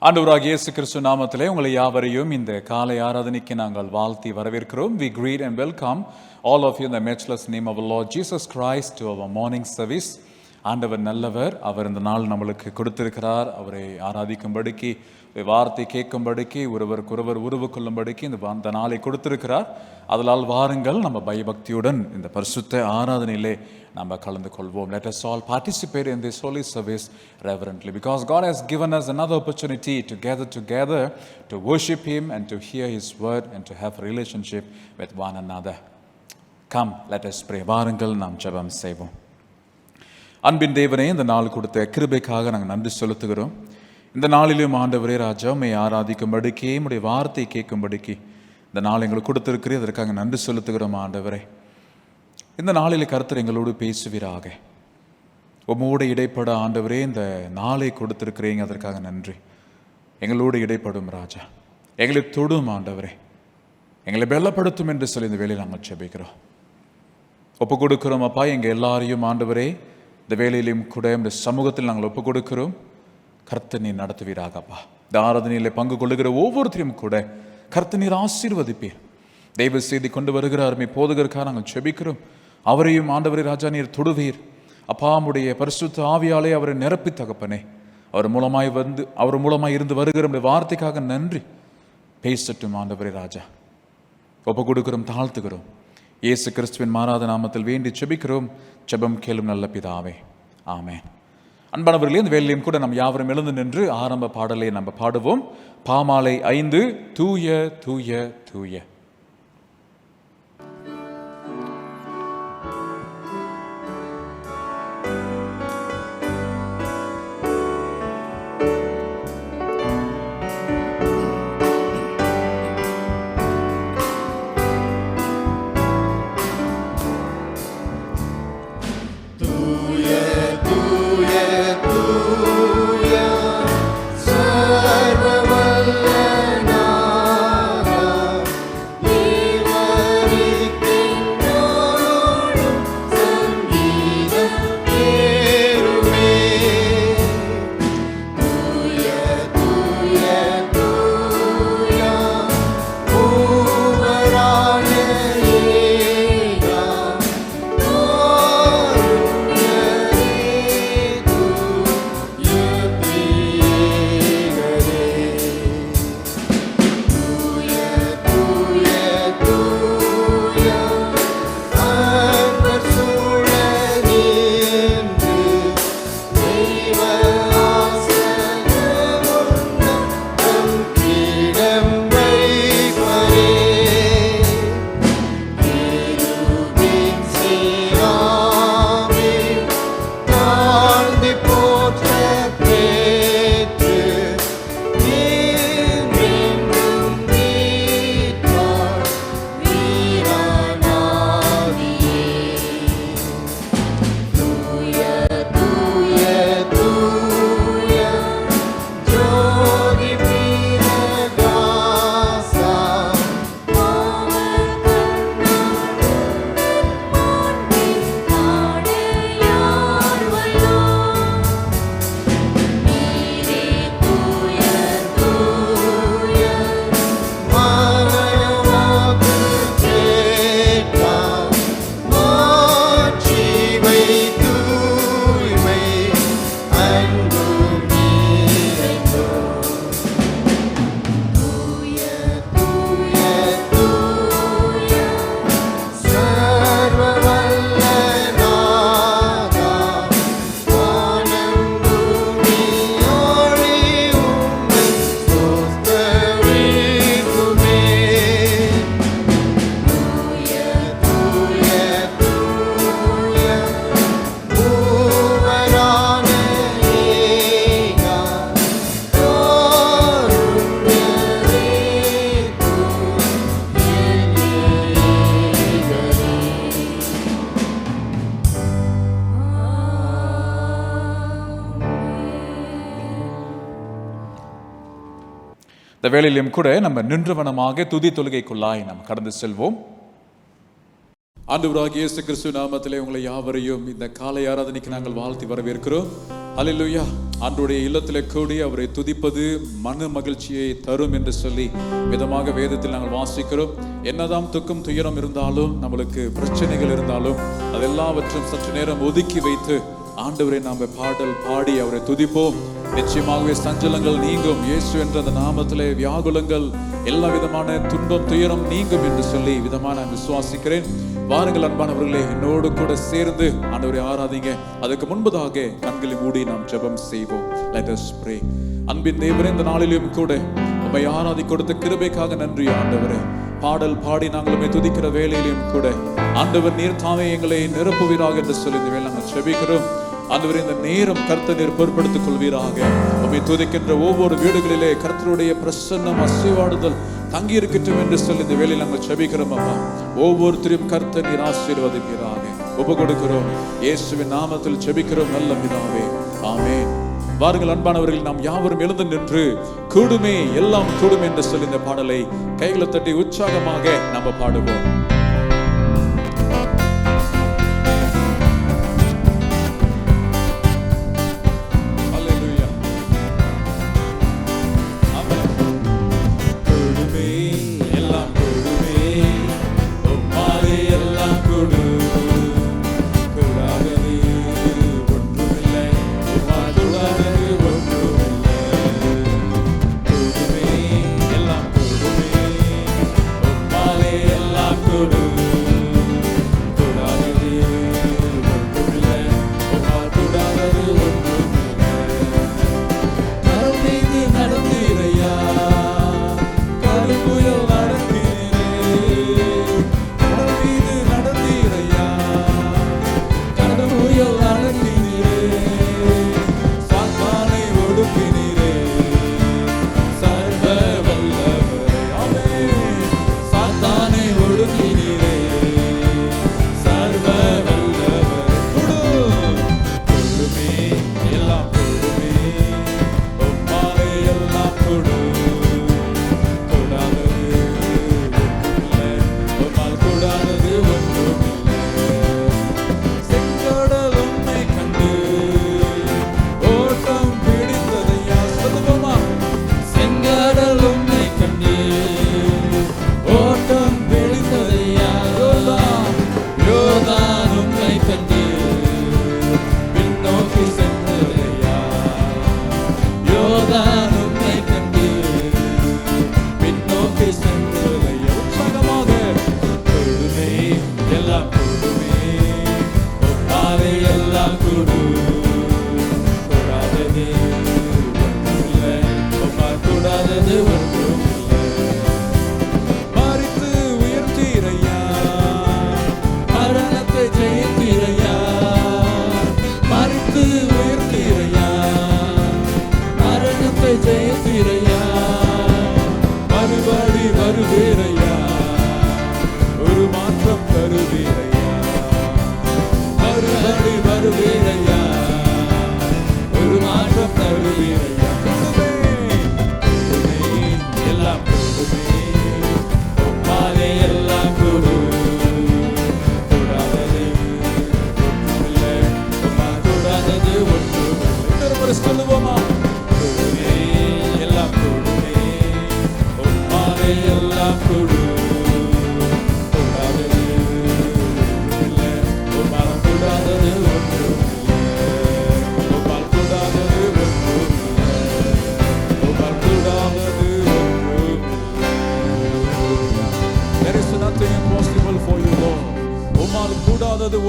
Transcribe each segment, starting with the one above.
ஆண்டவராகிய இயேசு கிறிஸ்து நாமத்திலே உங்களை யாவரையும் இந்த காலை ஆராதனைக்கு நாங்கள் வாழ்த்தி வரவேற்கிறோம். We greet and welcome all of you in the matchless name of our Lord Jesus Christ to our morning service. ஆண்டவர் நல்லவர். அவர் இந்த நாள் நம்மளுக்கு கொடுத்திருக்கிறார். அவரை ஆராதிக்கும்படிக்கு, வார்த்தை கேட்கும்படிக்கு, ஒருவருக்கொருவர் உறவு கொள்ளும்படிக்கு இந்த நாளை கொடுத்திருக்கிறார். அதனால் வாருங்கள், நம்ம பயபக்தியுடன் இந்த பரிசுத்த ஆராதனையிலே நம்ம கலந்து கொள்வோம். Let us all participate in this holy service reverently, because God has given us another opportunity to gather together to worship Him and to hear His word and to have a relationship with one another. Come, let us pray. வாருங்கள், நாம் ஜெபம் செய்வோம். அன்பின் தேவனே, இந்த நாள் கொடுத்த கிருபைக்காக நாங்கள் நன்றி செலுத்துகிறோம். இந்த நாளிலும் ஆண்டவரே ராஜா, உம்மை ஆராதிக்கும்படிக்கு, உம்முடைய வார்த்தை கேட்கும்படிக்கு இந்த நாள் எங்களுக்கு கொடுத்திருக்கிறேன். அதற்காக நன்றி செலுத்துகிறோம் ஆண்டவரே. இந்த நாளில் கர்த்தர் எங்களோடு பேசுவீராக. உம்மோடு இடைப்பட ஆண்டவரே இந்த நாளை கொடுத்திருக்கிறீங்க, அதற்காக நன்றி. எங்களோடு இடைப்படும் ராஜா, எங்களை தொடும் ஆண்டவரே, எங்களை பலப்படுத்தும் என்று சொல்லி இந்த வேலையில் நாங்கள் ஜெபிக்கிறோம், ஒப்பு கொடுக்கிறோம். அப்பா, எங்கள் எல்லாரையும் ஆண்டவரே இந்த வேலையிலும் கூட இந்த சமூகத்தில் நாங்கள் ஒப்பு கொடுக்கிறோம். கர்த்தர் நீர் நடத்துவீராக. அப்பா, இந்த ஆராதனையில் பங்கு கொள்ளுகிற ஒவ்வொருத்தரையும் கூட கர்த்தர் நீர் ஆசீர்வதிப்பீர். தெய்வ செய்தி கொண்டு வருகிறார் போதகருக்காக நாங்கள் ஜெபிக்கிறோம். அவரையும் ஆண்டவரே ராஜா நீர் தொடுவீர். அப்பா, உம்முடைய பரிசுத்த ஆவியாலே அவரை நிரப்பி தகப்பனே, அவர் மூலமாய் இருந்து வருகிற வார்த்தைக்காக நன்றி. பேசட்டும் ஆண்டவரே ராஜா, ஒப்பு கொடுக்கிறோம், தாழ்த்துகிறோம். இயேசு கிறிஸ்துவின் மாறாத நாமத்தில் வேண்டி ஜெபிக்கிறோம். ஜெபம் கேளும் நல்ல பிதாவே, ஆமென். அன்பானவர்களே, இந்த வேலையிலும் கூட நம்ம யாவரும் எழுந்து நின்று ஆரம்ப பாடலை நம்ம பாடுவோம். பாமாலை 5, தூய தூய தூய. இந்த வேளையிலும் கூட நம்ம நின்றவனமாக துதி தொழுகைக்குள்ளாய் நாம் கடந்து செல்வோம். ஆண்டவராகிய இயேசு கிறிஸ்து நாமத்திலே உங்களை யாவரையும் இந்த காலை ஆராதனைக்கு நாங்கள் வாழ்த்தி வரவேற்கிறோம். அல்லேலூயா. ஆண்டவருடைய இல்லத்திலே கூடி அவரை துதிப்பது மன மகிழ்ச்சியை தரும் என்று சொல்லி விதமாக வேதத்தில் நாங்கள் வாசிக்கிறோம். என்னதான் துக்கம் துயரம் இருந்தாலும், நம்மளுக்கு பிரச்சனைகள் இருந்தாலும், அதெல்லாவற்றும் சற்று நேரம் ஒதுக்கி வைத்து ஆண்டவரை நாம் பாடல் பாடி அவரை துதிப்போம். நிச்சயமாகவே சஞ்சலங்கள் நீங்கும். இயேசு என்ற அந்த நாமத்திலே வியாகுலங்கள், எல்லா விதமான துன்பம் துயரம் நீங்கும் என்று சொல்லி விதமாக நான் விசுவாசிக்கிறேன். வாருங்கள் அன்பானவர்களே, என்னோடு கூட சேர்ந்து ஆண்டவரை ஆராதிங்க. அதுக்கு முன்பதாக கண்களை மூடி நாம் ஜெபம் செய்வோம். Let us pray. அன்பின் தேவரே, இந்த நாளிலும் கூட உம்மை ஆராதி கொடுத்த கிருபைக்காக நன்றி ஆண்டவரே. பாடல் பாடி நாங்கள் உம்மை துதிக்கிற வேளையிலும் கூட ஆண்டவர் நீர் தாமே எங்களை நிரப்புவீராக என்று சொல்லி இந்த வேளை நாங்கள் ஜெபிக்கிறோம். ஆண்டவரே, இந்த நேரம் கர்த்தர் நீர் பொறுப்படுத்திக் கொள்வீராக. உம்மை துதிக்கின்ற ஒவ்வொரு வீடுகளிலே கர்த்தருடைய பிரசன்னம் அசைவாடுதல் தங்கி இருக்கட்டும் என்று சொல்லி இந்த வேளையில் நாங்கள் ஜெபிக்கிறோம். அப்பா, ஒவ்வொருத்தரையும் கர்த்தர் நீர் ஆசீர்வதிப்பீராக. ஒப்பு கொடுக்கிறோம், இயேசுவின் நாமத்தில் ஜெபிக்கிறோம் நல்ல பிதாவே, ஆமென். வாருங்கள் அன்பானவர்கள், நாம் யாவரும் எழுந்து நின்று கூடுமே எல்லாம் கூடுமே என்று சொல்லி இந்த பாடலை கைகளை தட்டி உற்சாகமாக நாம் பாடுவோம்.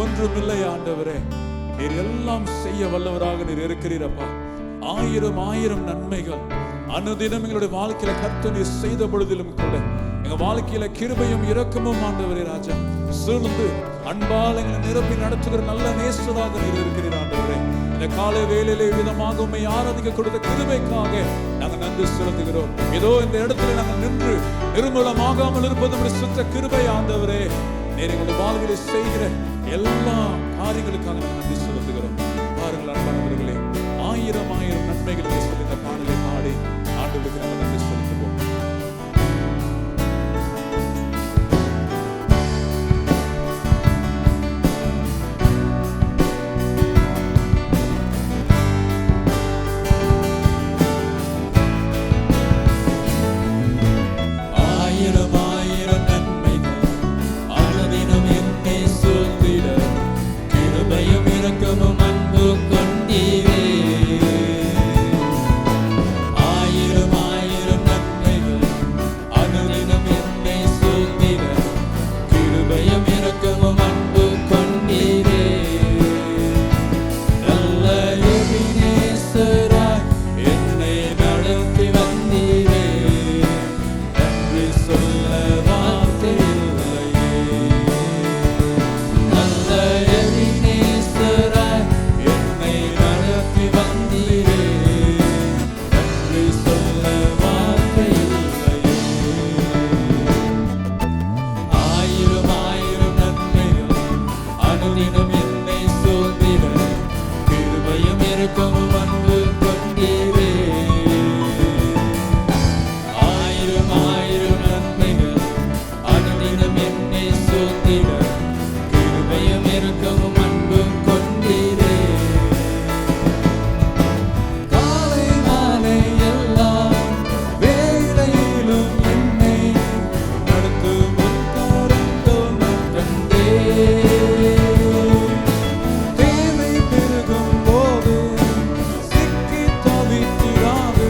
ஒன்றுமில்லை ஆண்டவரே, நீர் எல்லாம் செய்ய வல்லவராக நீர் இருக்கிறீரப்பா. ஆயிரம் ஆயிரம் நன்மைகள் அனுதினம் எங்களுடைய வாழ்க்கையில கர்த்தர் நீர் செய்த பொழுதிலும் கூட எங்க வாழ்க்கையில கிருபையும் இரக்கமும் ஆண்டவரே ராஜா சூழ்ந்து அன்பால் எங்களை நிரப்பி நடத்துகிற நல்ல நேசராக நீர் இருக்கிறீர் ஆண்டவரே. இந்த காலை வேளையிலே விதமாக உம்மை ஆராதிக்க கொடுத்த கிருபைக்காக நாங்கள் நன்றி செலுத்துகிறோம். ஏதோ இந்த இடத்துல நாங்கள் நின்று நிர்மூலமாகாமல் இருப்பது சுத்த கிருபை ஆண்டவரே. நீர் எங்களுடைய வாழ்க்கையில செய்கிற எல்லா காரியங்களுக்காக நாங்கள் நன்றி செலுத்துகிறோம். பாருங்கள் அன்பானவர்களே, ஆயிரம் ஆயிரம் நன்மைகள் சொல்லி இந்த பாடலை பாடி ஆண்டவருக்கு நாங்கள் நன்றி செலுத்துவோம். அனுதினம் என்னை சோதிட கிருபையும் இரக்கமும் அன்பு கொண்டீரே. ஆயிரம் ஆயிரம் நன்மைகள் அனுதினம் என்னை சோதிட கிருபையும் இரக்கமும் அன்பு கொண்டீரே. காலை மாலை எல்லா வேளையிலும் என்னை நடத்தும் உத்தரங்கள் நான் கண்டேன். தேவை பெருகும் போது சிக்கி தவித்திடாது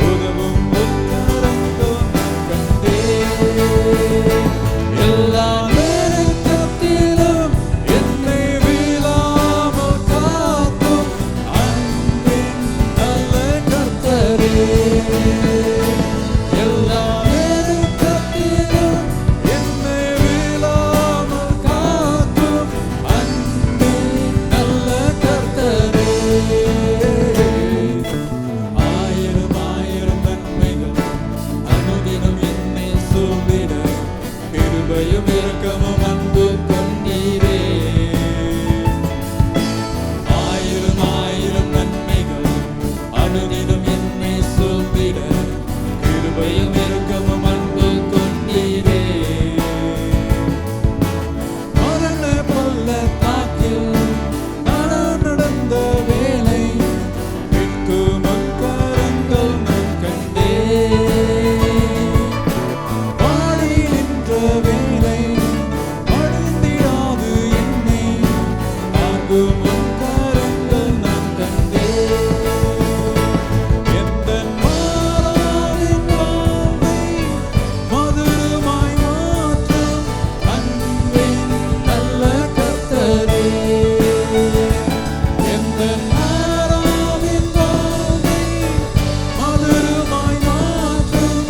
உதவும் உத்தரங்கள் நான் கண்டேன். எல்லா நேரத்திலும் என்னை வீழாமல் காக்கும் அன்பின் நல்ல கர்த்தரே. எல்லா நேரத்திலும் என்னை வீழாமல் காக்கும் அன்பின் நல்ல கர்த்தரே. ஆயிரம் ஆயிரம் நன்மைகள் அனுதினம் என்னை சூழ்ந்திட கிருபையும் இரக்கமும் அன்பு கொண்டீரே. ஆயிரம் ஆயிரம் நன்மைகள் அனுதினம் என்னை சூழ்ந்திட கிருபையும் இரக்கமும் அன்பு கொண்டீரே. மரண பள்ளத்தாக்கில் நான் நடந்த வேளை மீட்கும் கரங்கள் நான் கண்டேன். வாடி நின்ற வேளை அழிந்திடாது என்னை தாங்கும் கரங்கள் நான் கண்டேன். எந்தன் மாறாவின் வாழ்வை மதுரமாய் மாற்றும் அன்பின் நல்ல கர்த்தரே. எந்தன் மாறாவின் வாழ்வை மதுரமாய் மாற்றும்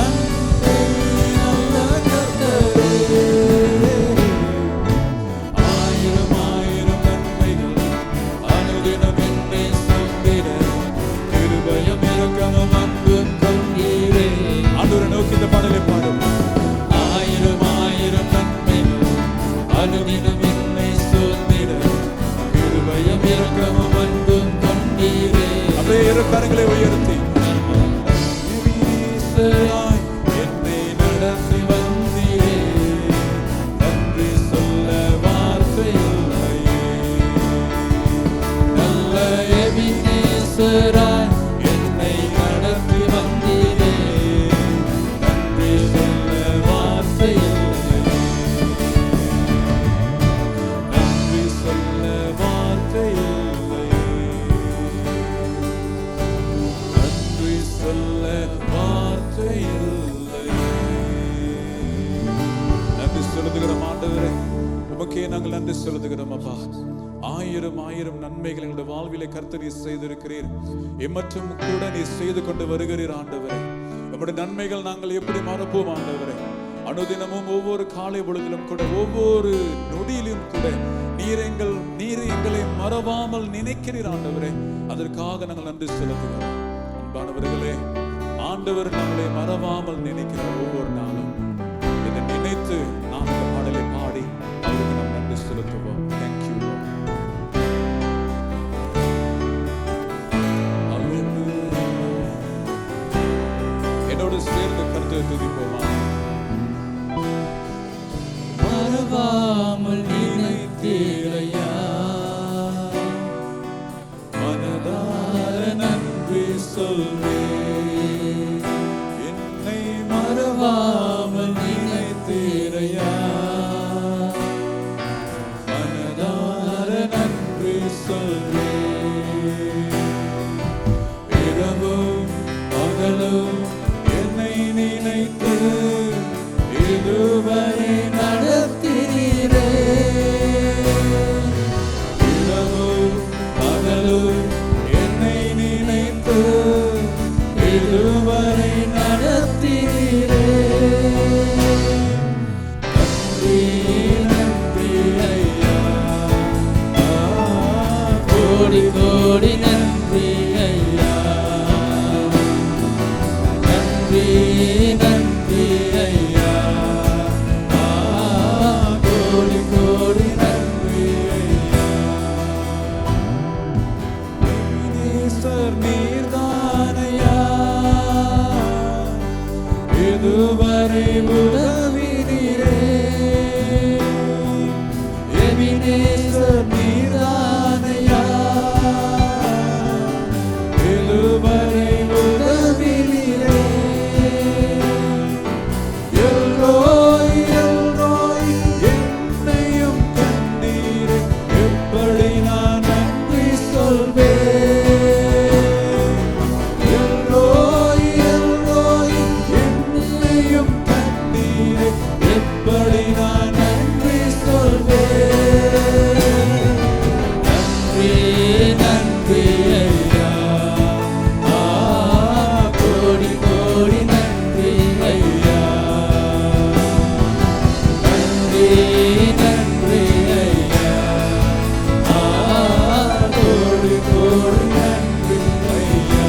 அன்பின் நல்ல கர்த்தரே. ஆயிரம் ஆயிரம் நன்மைகள் அனுதினம் என்னை சூழ்ந்திட கிருபையும் இரக்கமும் அன்பு கொண்டீரே. ஆண்டவரை நோக்கி இந்த பாடலை பாடும். ஆயிரம் ஆயிரம் நன்மைகள் அனுதினம் என்னை சூழ்ந்திட கிருபையும் இரக்கமும் அன்பு கொண்டீரே. அப்படியே இரு கரங்களை உயர்த்தி எபினேசராய் என்னை நடத்தி வந்தீரே. நன்றி சொல்ல வார்த்தை இல்லையே. நல்ல எபினேசராய் என்னை நடத்தி வந்தீரே. நன்றி சொல்ல வார்த்தை இல்லையே. நன்றி சொல்ல வார்த்தை இல்லையே. நன்றி சொல்ல வார்த்தை இல்லையே. நன்றி செலுத்துகிறோம் ஆண்டவரே, உமக்கே நாங்கள் நன்றி செலுத்துகிறோம் அப்பா. ஆயிரம் ஆயிரம் நன்மைகள் எங்களுடைய வாழ்விலே கர்த்தர் நீர் செய்திருக்கிறீர். எம்மற்றும் கூட நீர் செய்து கொண்டு வருகிறீர் ஆண்டவரே. நம்முடைய நன்மைகள் நாங்கள் எப்படி மறப்போம் ஆண்டவரே. அனுதினமும் ஒவ்வொரு காலை பொழுதிலும் கூட ஒவ்வொரு நொடியிலும் கூட நீர் எங்களை மறவாமல் நினைக்கிறீர் ஆண்டவரே. அதற்காக நாங்கள் நன்றி செலுத்துகிறோம். அன்பானவர்களே, ஆண்டவர் நம்மளை மறவாமல் நினைக்கிறார் ஒவ்வொரு நாளும். இதை நினைத்து நாம் இந்த பாடலை பாடி அவருக்கு நாம் நன்றி செலுத்துவோம். Thank you Lord. என்னோடு சேர்ந்து கர்த்தரை துதிப்போமா? மறவாமல் நினைத்தீரையா, மனதார நன்றி சொல்வேன். என்னை மறவாமல் நினைத்தீரையா, எபினேசர் நீதானையா, இதுவரை உதவினீரே. எல்ரோய் எல்ரோய் என்னையும் கண்டீரே, எப்படி நான் நன்றி சொல்வேன். எல்ரோய் எல்ரோய் என்னையும் கண்டீரே, எப்படி நான் நன்றி சொல்வேன். நன்றி நன்றி ஐயா, கோடி கோடி நன்றி ஐயா. நன்றி நன்றி ஐயா, கோடி கோடி நன்றி ஐயா.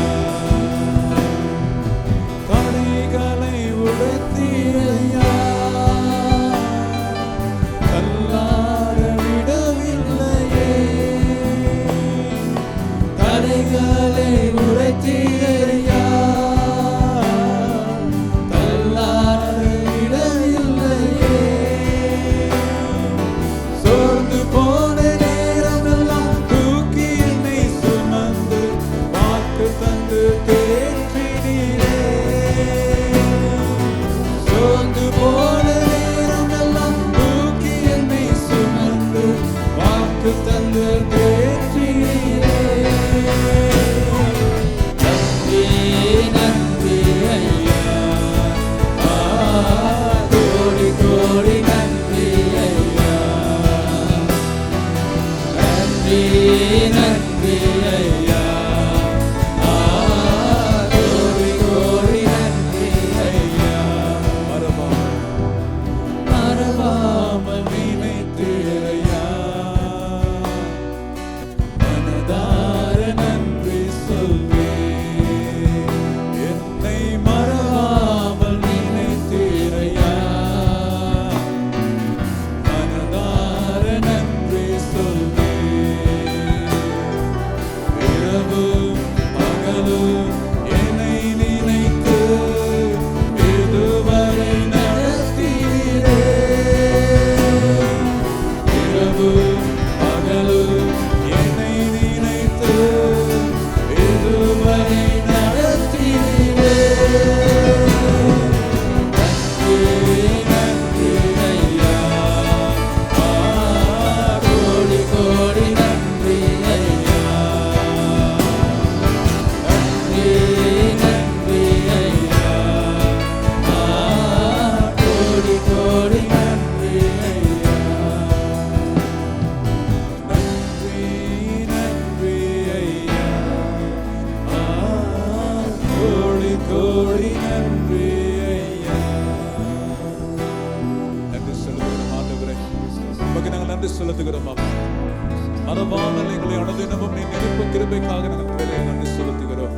தடைகளை உடைத்தீரையா, தள்ளாட விடவில்லையே. தடைகளை உடைத்தீரையா, தள்ளாட விடவில்லையே. சோர்ந்து போன நேரமெல்லாம் தூக்கி என்னை சுமந்து வாக்கு தந்து தேற்றினீரே. சோர்ந்து போன நேரமெல்லாம் தூக்கி என்னை சுமந்து வாக்கு தந்து தேற்றினீரே. நன்றி நன்றி ஐயா, கோடி கோடி நன்றி ஐயா. நன்றி நன்றி ஐயா, கோடி கோடி நன்றி ஐயா. மறவாமல் நினைத்தீரையா, மனதார நன்றி சொல்வேன். என்னை மறவாமல் நினைத்தீரையா, மனதார நன்றி சொல்வேன். இரவும் பகலும் என்னை நினைத்து இதுவரை நடத்தீரே. இரவும் பகலும் என்னை நினைத்து இதுவரை நடத்தீரே. நன்றி நன்றி ஐயா, கோடி கோடி நன்றி ஐயா. நன்றி நன்றி ஐயா, கோடி கோடி நன்றி ஐயா. நன்றி நன்றி ஐயா, கோடி கோடி நன்றி ஐயா. நன்றி செலுத்துகிறோம் ஆண்டவரே, உமக்கு நாங்கள் நன்றி செலுத்துகிறோம் அப்பா. மறவாமல் எங்களை அனுதினமும் நீ நிரப்ப கிருபைக்காக நாங்கள் வேலையை நன்றி செலுத்துகிறோம்.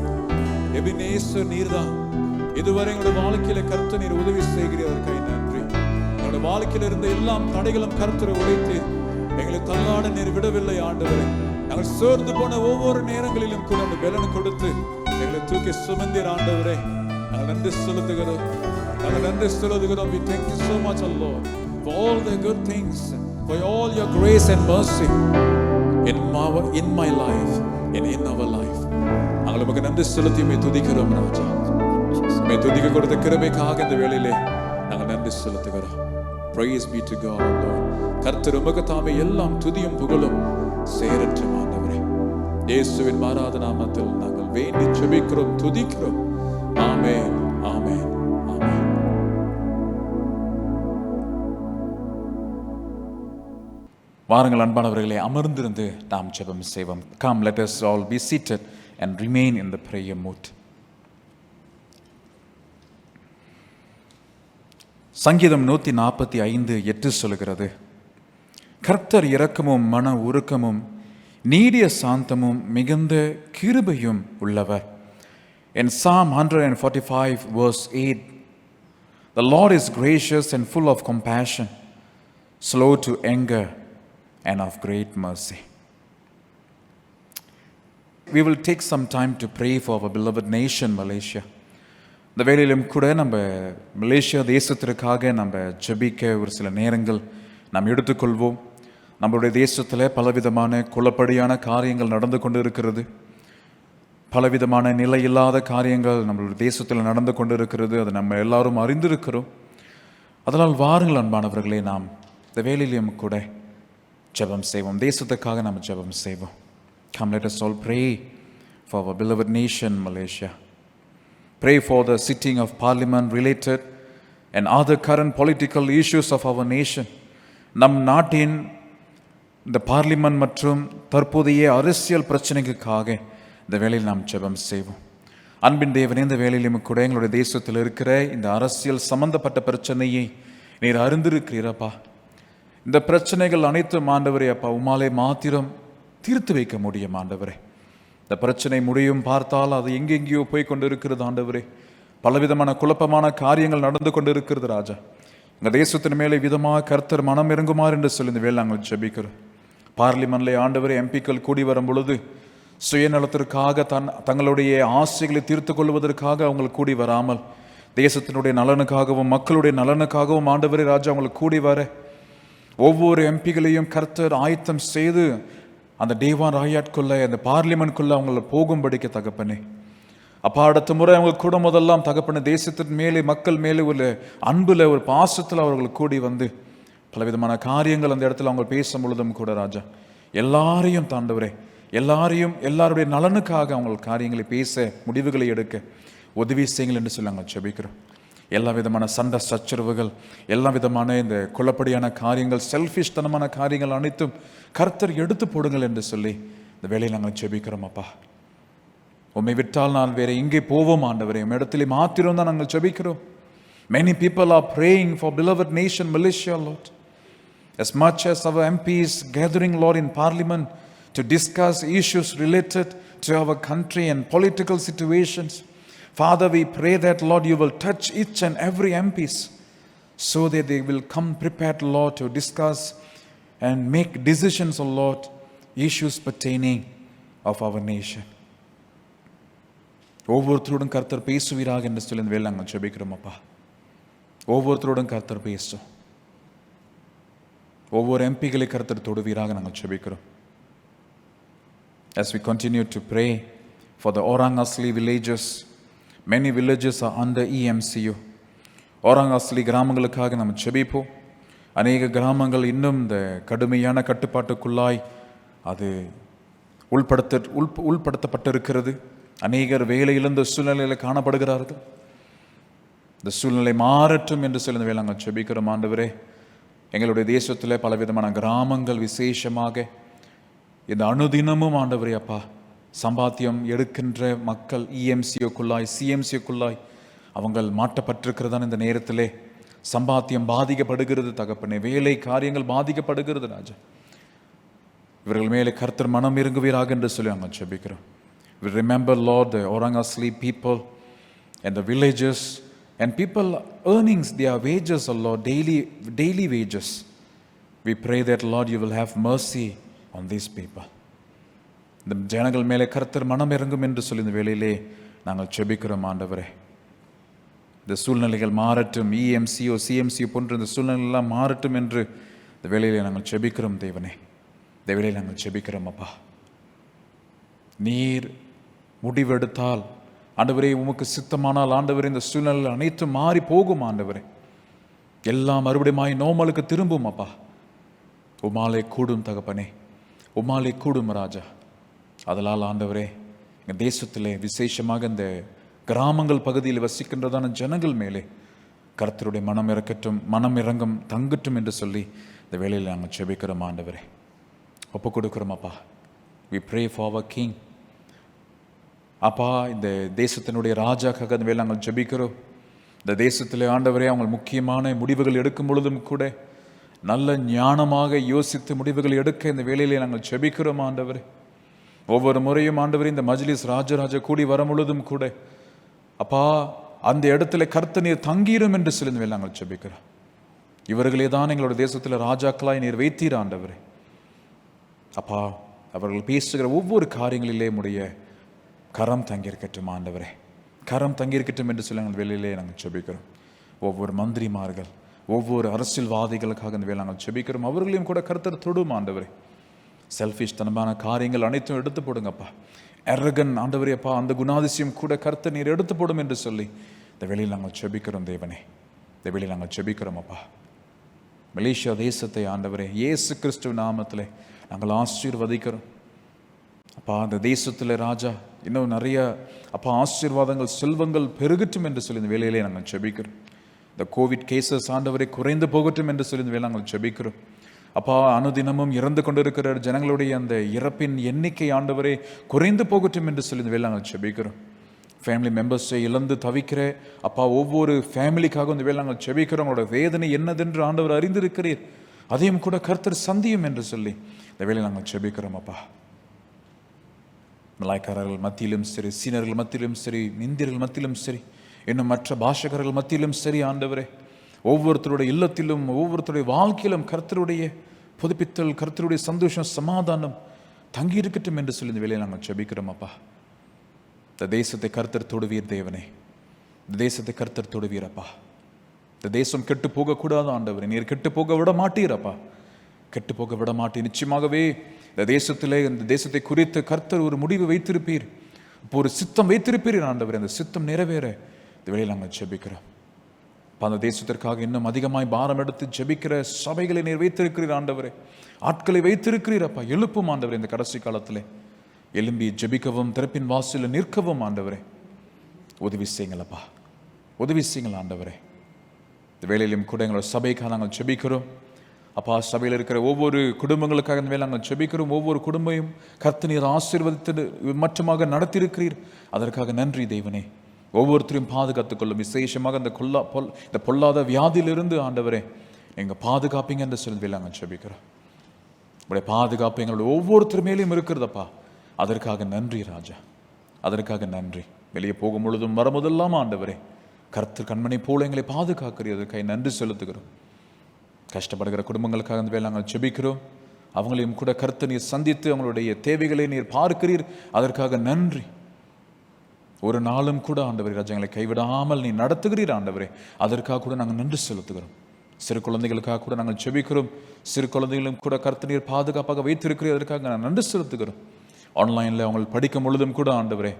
எபினேசர் நீர்தான், இதுவரை எங்களுடைய வாழ்க்கையில கர்த்தர் நீர் உதவி செய்கிறதற்காக நன்றி. எங்களுடைய வாழ்க்கையில இருந்த எல்லாம் தடைகளும் கர்த்தரை உடைத்தீர். எங்களை தள்ளாட நீர் விடவில்லை ஆண்டவரே. நாங்கள் சோர்ந்து போன ஒவ்வொரு நேரங்களிலும் கூட அந்த பலன் கொடுத்து எங்களை தூக்கி சுமந்தீர் ஆண்டவரே. நாங்கள் நன்றி செலுத்துகிறோம், நாங்கள் நன்றி செலுத்துகிறோம். We thank you so much, Lord, for all the good things, for all your grace and mercy in my life and in our life. நாங்கள் உமக்கு நன்றி செலுத்தி உம்மை துதிக்கிறோம் ராஜா. உம்மை துதிக்க கொடுத்த கிருபைக்காக இந்த வேளையிலே நாங்கள் நன்றி செலுத்துகிறோம். Praise be to God, Lord. கர்த்தர் உமக்கு தாமே எல்லாம் துதியும் புகழும் சேரட்டும் ஆண்டவரே. இயேசுவின் மாறாத நாமத்தில் நாங்கள் வேண்டி ஜெபிக்கிறோம், துதிக்கிறோம். ஆமென், ஆமென், ஆமென். வாருங்கள் அன்பானவர்களே, அமர்ந்திருந்து நாம் ஜெபம் செய்வோம். Come, let us all be seated and remain in the prayer mood. சங்கீதம் 145:8 சொல்கிறது, கர்த்தர் இரக்கமும் மன உருக்கமும் நீடிய சாந்தமும் மிகுந்த கிருபையும் உள்ளவர். In Psalm 145:8, the Lord is gracious and full of compassion, slow to anger and of great mercy. We will take some time to pray for our beloved nation, Malaysia. இந்த வேளையிலும் கூட நம்ம மலேசியா தேசத்திற்காக நம்ம ஜெபிக்க ஒரு சில நேரங்கள் நாம் எடுத்துக்கொள்வோம். நம்மளுடைய தேசத்தில் பலவிதமான குழப்படியான காரியங்கள் நடந்து கொண்டு இருக்கிறது. பலவிதமான நிலையில்லாத காரியங்கள் நம்மளுடைய தேசத்தில் நடந்து கொண்டு இருக்கிறது. அதை நம்ம எல்லாரும் அறிந்திருக்கிறோம். அதனால் வாருங்கள் அன்பானவர்களே, நாம் இந்த வேளையிலும் கூட ஜெபம் செய்வோம். தேசத்துக்காக நாம் ஜெபம் செய்வோம். Come, let us all pray for our beloved nation, Malaysia. Pray for the sitting of parliament related and other current political issues of our nation. நம் நாட்டின் இந்த பார்லிமெண்ட் மற்றும் தற்போதைய அரசியல் பிரச்சனைகளுக்காக இந்த வேளையில் நாம் ஜெபம் செய்வோம். அன்பின் தேவனே, இந்த வேளையிலும் கூட எங்களுடைய தேசத்தில் இருக்கிற இந்த அரசியல் சம்பந்தப்பட்ட பிரச்சனையை நீர் அறிந்திருக்கிறீரப்பா. இந்த பிரச்சனைகள் அனைத்தும் ஆண்டவரே அப்பா உம்மாலே மாத்திரம் தீர்த்து வைக்க முடியும் ஆண்டவரே. இந்த பிரச்சனை முடியும் பார்த்தால் அது எங்கெங்கேயோ போய் கொண்டு இருக்கிறது ஆண்டவரே. பலவிதமான குழப்பமான காரியங்கள் நடந்து கொண்டு இருக்கிறது ராஜா. எங்கள் தேசத்தின் மேலே விதமாக கர்த்தர் மனம் இறங்குமாறு என்று சொல்லி இந்த வேலை நாங்கள் ஜெபிக்கிறோம். பார்லிமெண்ட்ல ஆண்டவரே எம்பிக்கள் கூடி வரும் பொழுது சுயநலத்திற்காக தங்களுடைய ஆசைகளை தீர்த்து கொள்வதற்காக அவங்க கூடி வராமல் தேசத்தினுடைய நலனுக்காகவும் மக்களுடைய நலனுக்காகவும் ஆண்டவரே ராஜா அவங்களுக்கு கூடி வர ஒவ்வொரு எம்பிகளையும் கர்த்தர் ஆயத்தம் செய்து அந்த டேவான் ராயாட்குள்ள அந்த பார்லிமெண்ட்குள்ள அவங்கள போகும்படிக்க தகப்பனே அப்பா, அடுத்த முறை அவங்க கூட முதல்லாம் தகப்பன தேசத்தின் மேலே மக்கள் மேலே ஒரு அன்புல ஒரு பாசத்தில் அவர்கள் கூடி வந்து பலவிதமான காரியங்கள் அந்த இடத்துல அவங்க பேசும் பொழுதும் கூட ராஜா எல்லாரையும் தாண்டவரே எல்லாருடைய நலனுக்காக அவங்க காரியங்களை பேச முடிவுகளை எடுக்க உதவி செய்யுங்கள் என்று சொல்லி நாங்கள் ஜெபிக்கிறோம். எல்லா விதமான சண்டை சச்சரவுகள், எல்லா விதமான இந்த குழப்படியான காரியங்கள், செல்ஃபிஷ் தனமான காரியங்கள் அனைத்தும் கர்த்தர் எடுத்து போடுங்கள் என்று சொல்லி இந்த வேலையை நாங்கள் ஜெபிக்கிறோம். அப்பா, உம்மை விட்டால் நான் வேற எங்கே போவோம் ஆண்டவரே, உம் இடத்திலே மாத்திரம் தான் நாங்கள் ஜெபிக்கிறோம். Many people are praying for beloved nation Malaysia, Lord. As much as our MPs gathering, Lord, in Parliament to discuss issues related to our country and political situations, Father, we pray that, Lord, you will touch each and every MPs so that they will come prepared, Lord, to discuss and make decisions, oh Lord, issues pertaining of our nation. ஒவ்வொருத்தரோடும் கர்த்தர் பேசுவீராக என்று சொல்லி இந்த வேலை நாங்கள் ஜெபிக்கிறோம். அப்பா, ஒவ்வொருத்தரோடும் கர்த்தர் பேசும். ஒவ்வொரு எம்பிகளை கர்த்தர் தொடுவீராக நாங்கள் ஜெபிக்கிறோம். As we continue to pray for the Orang Asli villages, many villages are under EMCU. Orang Asli கிராமங்களுக்காக நம்ம ஜெபிப்போம். அநேக கிராமங்கள் இன்னும் இந்த கடுமையான கட்டுப்பாட்டுக்குள்ளாய் அது உள்படுத்தப்பட்டிருக்கிறது. அநேகர் வேலையிலிருந்த சூழ்நிலையில் காணப்படுகிறார்கள். இந்த சூழ்நிலை மாறட்டும் என்று சொல்லி இந்த வேலை நாங்கள் ஜெபிக்கிறோம். ஆண்டவரே, எங்களுடைய தேசத்தில் பலவிதமான கிராமங்கள் விசேஷமாக இந்த அனுதினமும் ஆண்டவரே அப்பா சம்பாத்தியம் எடுக்கின்ற மக்கள் EMCக்குள்ளாய் CMCக்குள்ளாய் அவங்கள் மாட்டப்பட்டிருக்கிறதான இந்த நேரத்திலே சம்பாத்தியம் பாதிக்கப்படுகிறது தகப்பனே, வேலை காரியங்கள் பாதிக்கப்படுகிறது ராஜா. இவர்கள் மேலே கர்த்தர் மனம் இறங்குவீராக என்று சொல்லி நாங்கள் ஜெபிக்கிறோம். We remember, Lord, the Orang Asli people and the villages and people earnings their wages, oh Lord, daily wages. We pray that, Lord, you will have mercy on these people. இந்த ஜனங்கள் மேலே கர்த்தர் மனம் இறங்கும் என்று சொல்லி இந்த வேளையிலே நாங்கள் ஜெபிக்கிறோம். ஆண்டவரே, இந்த சூழ்நிலைகள் மாறட்டும், EMCO CMCO போன்ற இந்த சூழ்நிலைகள்லாம் மாறட்டும் என்று இந்த வேளையிலே நாங்கள் ஜெபிக்கிறோம். தேவனே, இந்த வேளையில் நாங்கள் ஜெபிக்கிறோம். அப்பா, நீர் முடிவெடுத்தால் ஆண்டவரே, உமக்கு சித்தமானால் ஆண்டவரே, இந்த சூழ்நிலை அனைத்தும் மாறி போகும் ஆண்டவரே. எல்லாம் மறுபடியும் நோமலுக்கு திரும்பும். அப்பா, உமாலே கூடும் தகப்பனே, உமாலே கூடும் ராஜா. அதனால் ஆண்டவரே, எங்கள் தேசத்திலே விசேஷமாக இந்த கிராமங்கள் பகுதியில் வசிக்கின்றதான ஜனங்கள் மேலே கர்த்தருடைய மனம் இறங்கும் தங்கட்டும் என்று சொல்லி இந்த வேளையில் நாங்கள் ஜெபிக்கிறோம். ஆண்டவரே, ஒப்பு கொடுக்கிறோம். அப்பா, we pray for our king. அப்பா, இந்த தேசத்தினுடைய ராஜாக்காக அந்த வேலை நாங்கள் ஜெபிக்கிறோம். இந்த தேசத்தில் ஆண்டவரே, அவங்க முக்கியமான முடிவுகள் எடுக்கும் பொழுதும் கூட நல்ல ஞானமாக யோசித்து முடிவுகள் எடுக்க இந்த வேலையிலே நாங்கள் ஜெபிக்கிறோம். ஆண்டவரே, ஒவ்வொரு முறையும் ஆண்டவரே இந்த மஜ்லிஸ் ராஜராஜா கூடி வரும் பொழுதும் கூட அப்பா அந்த இடத்துல கர்த்தர் நீர் தங்கீரும் என்று சொல்லி இந்த வேலை நாங்கள் ஜெபிக்கிறோம். இவர்களே தான் எங்களோட தேசத்தில் ராஜாக்களாய் நீர் வைத்தீர் ஆண்டவரே. அப்பா, அவர்கள் பேசுகிற ஒவ்வொரு காரியங்களிலே உடைய கரம் தங்கியிருக்கட்டும் ஆண்டவரே, கரம் தங்கியிருக்கட்டும் என்று சொல்லி நாங்கள் வெளியிலே நாங்கள் ஜெபிக்கிறோம். ஒவ்வொரு மந்திரிமார்கள், ஒவ்வொரு அரசியல்வாதிகளுக்காக இந்த வேளை நாங்கள் ஜெபிக்கிறோம். அவர்களையும் கூட கர்த்தர் தொடும் ஆண்டவரே. செல்ஃபிஷ் தனமான காரியங்கள் அனைத்தும் எடுத்து போடுங்கப்பா. அரகன் ஆண்டவரே அப்பா, அந்த குணாதிசயம் கூட கர்த்தர் நீர் எடுத்து போடும் என்று சொல்லி இந்த வேளையில் நாங்கள் ஜெபிக்கிறோம் தேவனே. இந்த வேளையில் நாங்கள் ஜெபிக்கிறோம் அப்பா. மலேசியா தேசத்தை ஆண்டவரே இயேசு கிறிஸ்துவ நாமத்திலே நாங்கள் ஆசீர்வதிக்கிறோம் அப்பா. அந்த தேசத்தில் ராஜா இன்னும் நிறைய அப்பா ஆசீர்வாதங்கள் செல்வங்கள் பெருகட்டும் என்று சொல்லி இந்த வேலையிலே நாங்கள் ஜெபிக்கிறோம். இந்த கோவிட் கேசஸ் ஆண்டவரை குறைந்து போகட்டும் என்று சொல்லி இந்த வேலை நாங்கள் ஜெபிக்கிறோம் அப்பா. அனுதினமும் இறந்து கொண்டிருக்கிற ஜனங்களுடைய அந்த இறப்பின் எண்ணிக்கை ஆண்டவரை குறைந்து போகட்டும் என்று சொல்லி இந்த வேலை நாங்கள் ஜெபிக்கிறோம். ஃபேமிலி மெம்பர்ஸை இழந்து தவிக்கிற அப்பா ஒவ்வொரு ஃபேமிலிக்காக இந்த வேலை நாங்கள் ஜெபிக்கிறோம். அவங்களோட வேதனை என்னதென்று ஆண்டவர் அறிந்திருக்கிறீர், அதையும் கூட கர்த்தர் சந்தியும் என்று சொல்லி இந்த வேலை நாங்கள் ஜெபிக்கிறோம் அப்பா. மலாய்க்காரர்கள் மத்தியிலும் சரி, சீனர்கள் மத்தியிலும் சரி, இந்தியர்கள் மத்தியிலும் சரி, இன்னும் மற்ற பாஷகர்கள் மத்தியிலும் சரி ஆண்டவரே, ஒவ்வொருத்தருடைய இல்லத்திலும் ஒவ்வொருத்தருடைய வாழ்க்கையிலும் கர்த்தருடைய புதுப்பித்தல், கர்த்தருடைய சந்தோஷம், சமாதானம் தங்கி இருக்கட்டும் என்று சொல்லி இந்த வேலையை நாங்கள் ஜெபிக்கிறோம் அப்பா. இந்த தேசத்தை கர்த்தர் தொடுவீர் தேவனே, இந்த தேசத்தை கர்த்தர் தொடுவீரப்பா. இந்த தேசம் கெட்டு போகக்கூடாது ஆண்டவரே, நீர் கெட்டு போக விட மாட்டீரப்பா. கெட்டு போக விட மாட்டீர். நிச்சயமாகவே இந்த தேசத்திலே, இந்த தேசத்தை குறித்து கர்த்தர் ஒரு முடிவு வைத்திருப்பீர், இப்போ ஒரு சித்தம் வைத்திருப்பீர் ஆண்டவரே. அந்த சித்தம் நிறைவேற இந்த வேளையில் நாங்கள் ஜெபிக்கிறோம். அந்த தேசத்திற்காக இன்னும் அதிகமாய் பாரம் எடுத்து ஜெபிக்கிற சபைகளை நீர் வைத்திருக்கிறீர் ஆண்டவரே. ஆட்களை வைத்திருக்கிறீர் அப்பா. எழுப்பும் ஆண்டவரே, இந்த கடைசி காலத்திலே எழும்பி ஜெபிக்கவும் திறப்பின் வாசலில் நிற்கவும் ஆண்டவரே உதவி செய்யுங்களப்பா, உதவி செய்யுங்கள் ஆண்டவரே. இந்த வேளையிலும் கூட எங்களோட சபைக்காக நாங்கள் ஜெபிக்கிறோம் அப்பா. சபையில் இருக்கிற ஒவ்வொரு குடும்பங்களுக்காக இந்த வேலை நாங்கள் ஜெபிக்கிறோம். ஒவ்வொரு குடும்பையும் கர்த்தர் நீர் ஆசீர்வதித்து மற்றுமாக நடத்தியிருக்கிறீர், அதற்காக நன்றி தேவனே. ஒவ்வொருத்தரையும் பாதுகாத்துக் கொள்ளும். விசேஷமாக இந்த பொல்லாத வியாதியிலிருந்து ஆண்டவரே எங்கள் பாதுகாப்பீங்க என்று சொல்லி நாங்கள் ஜெபிக்கிறோம். உடைய பாதுகாப்பு எங்களோட ஒவ்வொருத்தர் மேலேயும் இருக்கிறதப்பா, அதற்காக நன்றி ராஜா, அதற்காக நன்றி. வெளியே போகும் பொழுதும் வரும்போதெல்லாம் ஆண்டவரே கர்த்தர் கண்மணி போல எங்களை பாதுகாக்கிறீர், அதற்காக நன்றி செலுத்துகிறோம். கஷ்டப்படுகிற குடும்பங்களுக்காக இந்த வேலை நாங்கள் ஜெபிக்கிறோம். அவங்களையும் கூட கர்த்தர் நீர் சந்தித்து அவங்களுடைய தேவைகளை நீர் பார்க்கிறீர், அதற்காக நன்றி. ஒரு நாளும் கூட ஆண்டவரே ராஜா எங்களை கைவிடாமல் நீ நடத்துகிறீர் ஆண்டவரே, அதற்காக கூட நாங்கள் நன்றி செலுத்துகிறோம். சிறு குழந்தைகளுக்காக கூட நாங்கள் ஜெபிக்கிறோம். சிறு குழந்தைகளும் கூட கர்த்தர் நீர் பாதுகாப்பாக வைத்திருக்கிறீர், அதற்காக நான் நன்றி செலுத்துகிறோம். ஆன்லைனில் அவங்க படிக்கும் பொழுதும் கூட ஆண்டவரே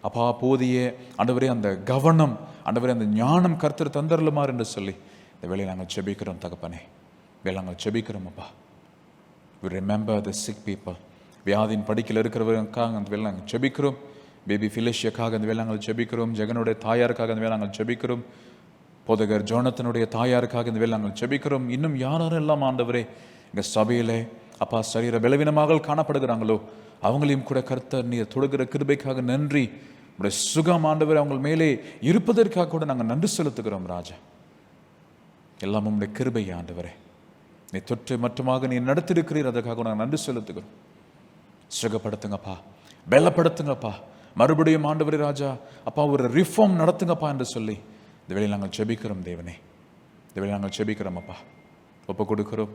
அப்பா போதிய ஆண்டவரே அந்த கவனம் ஆண்டவரே அந்த ஞானம் கர்த்தர் தந்தரலுமாறு என்று சொல்லி இந்த வேலையை நாங்கள் ஜெபிக்கிறோம் தகப்பனே. வேலை நாங்கள் ஜெபிக்கிறோம் அப்பா. We remember the sick people. வியாதியின் படிக்கையில் இருக்கிறவர்களுக்காக அந்த வேலை நாங்கள் ஜெபிக்கிறோம். பேபி ஃபிலிஷியாக்காக அந்த வேலை நாங்கள் ஜெபிக்கிறோம். ஜெகனுடைய தாயாருக்காக அந்த வேலை நாங்கள் ஜெபிக்கிறோம். போதகர் ஜோனத்தனுடைய தாயாருக்காக இந்த வேலை நாங்கள் ஜெபிக்கிறோம். இன்னும் யாரெல்லாம் ஆண்டவரே எங்கள் சபையிலே அப்பா சரீர பலவீனமாக காணப்படுகிறாங்களோ அவங்களையும் கூட கர்த்தர் நீர் தொடுகிற கிருபைக்காக நன்றி. உடைய சுகம் ஆண்டவர் அவங்க மேலே இருப்பதற்காக கூட நாங்கள் நன்றி செலுத்துகிறோம் ராஜா. எல்லாம் உங்களுடைய கிருபை ஆண்டவரே, நீ தொற்று மட்டுமாக நீ நடத்திருக்கிறீர், அதற்காக நாங்கள் நன்றி செலுத்துகிறோம். சுகப்படுத்துங்கப்பா, பலப்படுத்துங்கப்பா, மறுபடியும் ஆண்டவரே ராஜா அப்பா ஒரு ரிஃபார்ம் நடத்துங்கப்பா என்று சொல்லி இந்த வேளையில் நாங்கள் ஜெபிக்கிறோம் தேவனே. இந்த வேளையில் நாங்கள் ஜெபிக்கிறோம் அப்பா, ஒப்பு கொடுக்கிறோம்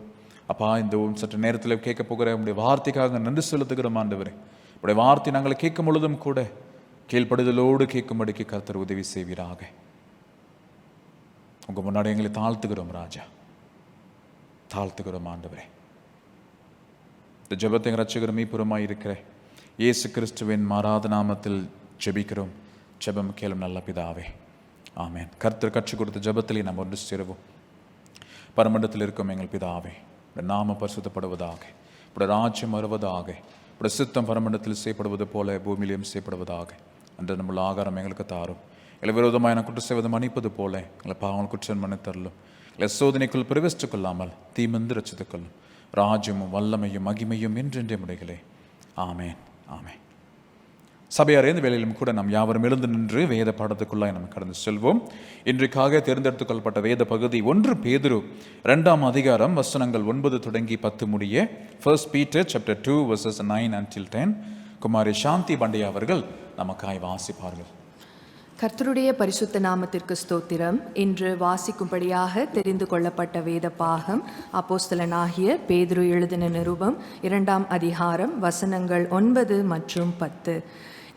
அப்பா. இந்த சற்று நேரத்தில் கேட்க போகிற உங்களுடைய வார்த்தைக்காக நன்றி செலுத்துகிறோம் ஆண்டவரே. உடைய வார்த்தை நாங்கள் கேட்கும் பொழுதும் கூட கீழ்ப்படுதலோடு கேட்கும்படிக்கு கர்த்தர் உதவி செய்வீராக. உங்கள் முன்னாடி எங்களை தாழ்த்துகிறோம் ராஜா, தாழ்த்துகிறோம் ஆண்டவரே. இந்த ஜெபத்தை ரட்சகர் மீட்பருமாய் இருக்கிற இயேசு கிறிஸ்துவின் மாறாத நாமத்தில் ஜெபிக்கிறோம். ஜெபம் கேளும் நல்ல பிதாவே, ஆமென். கர்த்தர் கற்றுக் கொடுத்த ஜெபத்திலே நாம் ஒன்று சேருவோம். பரமண்டத்தில் இருக்கும் எங்கள் பிதாவே, நாமம் பரிசுத்தப்படுவதாக, இப்படி ராஜ்யம் வருவதாக, இப்படி சித்தம் பரமண்டத்தில் செய்யப்படுவது போல பூமியிலும் செய்யப்படுவதாக. அன்று நம்முள்ள ஆகாரம் எங்களுக்கு தாரும். எங்களை விரோதமாக என குற்றம் செய்வது மன்னிப்பது போல எங்களை பாவங்கள் குற்றம் மன்னித்தரலும். எங்களை சோதனைக்குள் பிரவேசித்துக் கொள்ளாமல் தீமந்து ரட்சித்துக் கொள்ளும். ராஜ்யமும் வல்லமையும் மகிமையும் என்றென்றே முடைகளே. ஆமேன், ஆமேன். சபையாரே, இந்த வேளையிலும் கூட நாம் யாவரும் எழுந்து நின்று வேத பாடத்துக்குள்ளாய் நாம் கடந்து செல்வோம். இன்றைக்காக தேர்ந்தெடுத்துக் கொள்ளப்பட்ட வேத பகுதி 1 பேதுரு 2ஆம் அதிகாரம் வசனங்கள் 9 தொடங்கி 10 முடிய. 1 Peter chapter 2 verses 9 until 10. குமாரி சாந்தி பண்டைய அவர்கள் நமக்காய் வாசிப்பார்கள். கர்த்தருடைய பரிசுத்த நாமத்திற்கு ஸ்தோத்திரம். இன்று வாசிக்கும்படியாக தெரிந்து கொள்ளப்பட்ட வேத பாகம் அப்போஸ்தலனாகிய பேதுரு எழுதின நிருபம் 2ஆம் அதிகாரம் வசனங்கள் 9 மற்றும் 10.